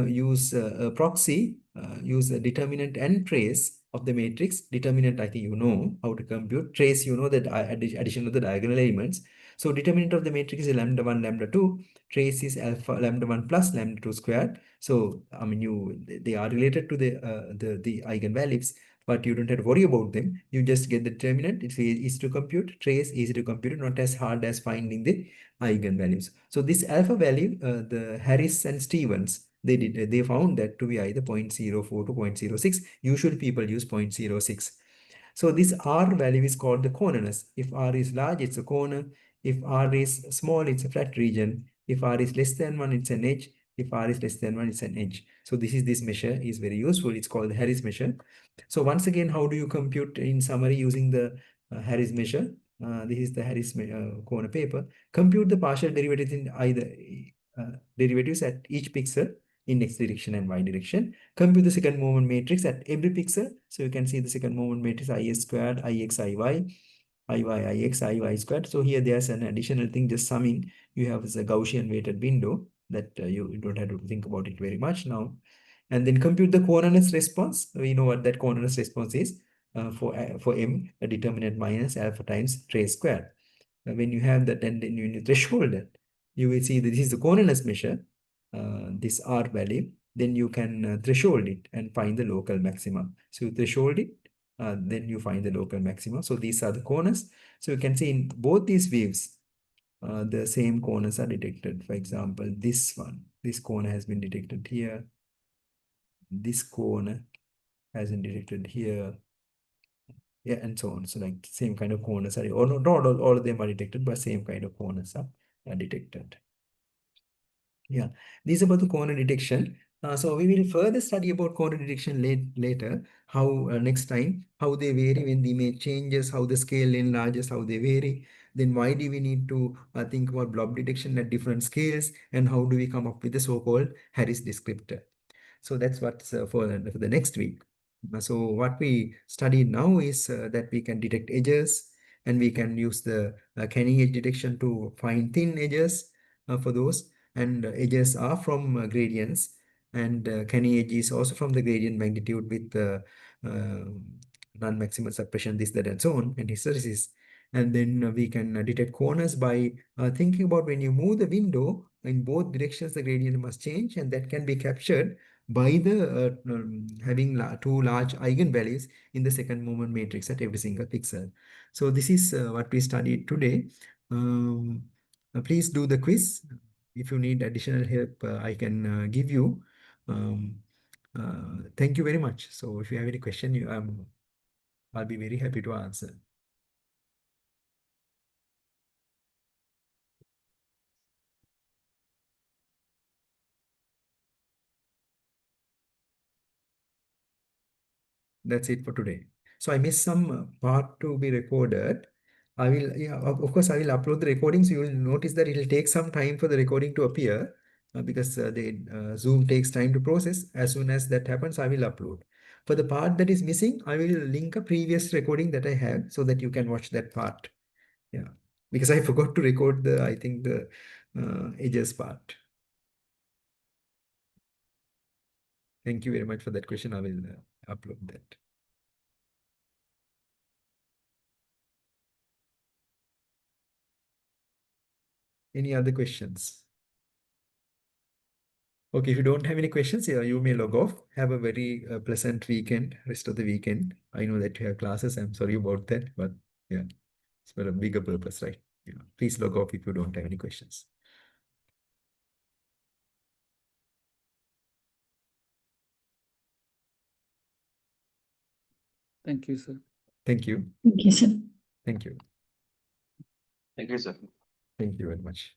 use a proxy, use a determinant and trace of the matrix. Determinant, I think you know how to compute. Trace, you know that addition of the diagonal elements. So determinant of the matrix is lambda 1, lambda 2. Trace is alpha lambda 1 plus lambda 2 squared. So I mean they are related to the eigenvalues. but you don't have to worry about them. You just get the determinant. It's easy to compute. Trace easy to compute, not as hard as finding the eigenvalues. So this alpha value, the Harris and Stevens, they found that to be either 0.04 to 0.06. Usually people use 0.06. So this R value is called the cornerness. If R is large, it's a corner. If R is small, it's a flat region. If R is less than 1, it's an edge. If R is less than 1, it's an edge. So this measure is very useful. It's called the Harris measure. So once again, how do you compute in summary using the Harris measure? This is the Harris corner paper. Compute the partial derivatives in either derivatives at each pixel in x direction and y direction. Compute the second moment matrix at every pixel. So you can see the second moment matrix is squared, ix, iy, ix, iy squared. So here there's an additional thing, just summing. You have a Gaussian weighted window that you don't have to think about it very much now. And then compute the cornerness response. We know what that cornerness response is for m, a determinant minus alpha times trace squared. When you have that, and then you threshold it, you will see that this is the cornerness measure, this R value. Then you can threshold it and find the local maxima. So you threshold it, then you find the local maxima. So these are the corners. So you can see in both these waves, the same corners are detected. For example, this one, this corner has been detected here. This corner has been detected here. Yeah, and so on. So like same kind of corners are, or not all of them are detected, but same kind of corners are detected. Yeah, this is about the corner detection. So we will further study about corner detection later, how next time, how they vary when the image changes, how the scale enlarges, how they vary. Then why do we need to think about blob detection at different scales, and how do we come up with the so-called Harris descriptor? So that's what's for the next week. So what we study now is that we can detect edges, and we can use the canny edge detection to find thin edges for those. And edges are from gradients, and canny edge is also from the gradient magnitude with uh, non-maximal suppression, this, that, and so on, and hysteresis. And then we can detect corners by thinking about when you move the window in both directions, the gradient must change, and that can be captured by the having two large eigenvalues in the second moment matrix at every single pixel. So this is what we studied today. Please do the quiz. If you need additional help, I can give you. Thank you very much. So if you have any question, I'll be very happy to answer. That's it for today. So I missed some part to be recorded. I will, yeah, of course, I will upload the recording. So you will notice that it will take some time for the recording to appear because the Zoom takes time to process. As soon as that happens, I will upload. For the part that is missing, I will link a previous recording that I have so that you can watch that part. Yeah, because I forgot to record I think the edges part. Thank you very much for that question. I will upload that. Any other questions? Okay, if you don't have any questions, yeah, you may log off. Have a very pleasant weekend, rest of the weekend. I know that you have classes. I'm sorry about that, but yeah, it's for a bigger purpose, right? Yeah. Please log off if you don't have any questions. Thank you, sir. Thank you. Thank you, sir. Thank you. Thank you, sir. Thank you very much.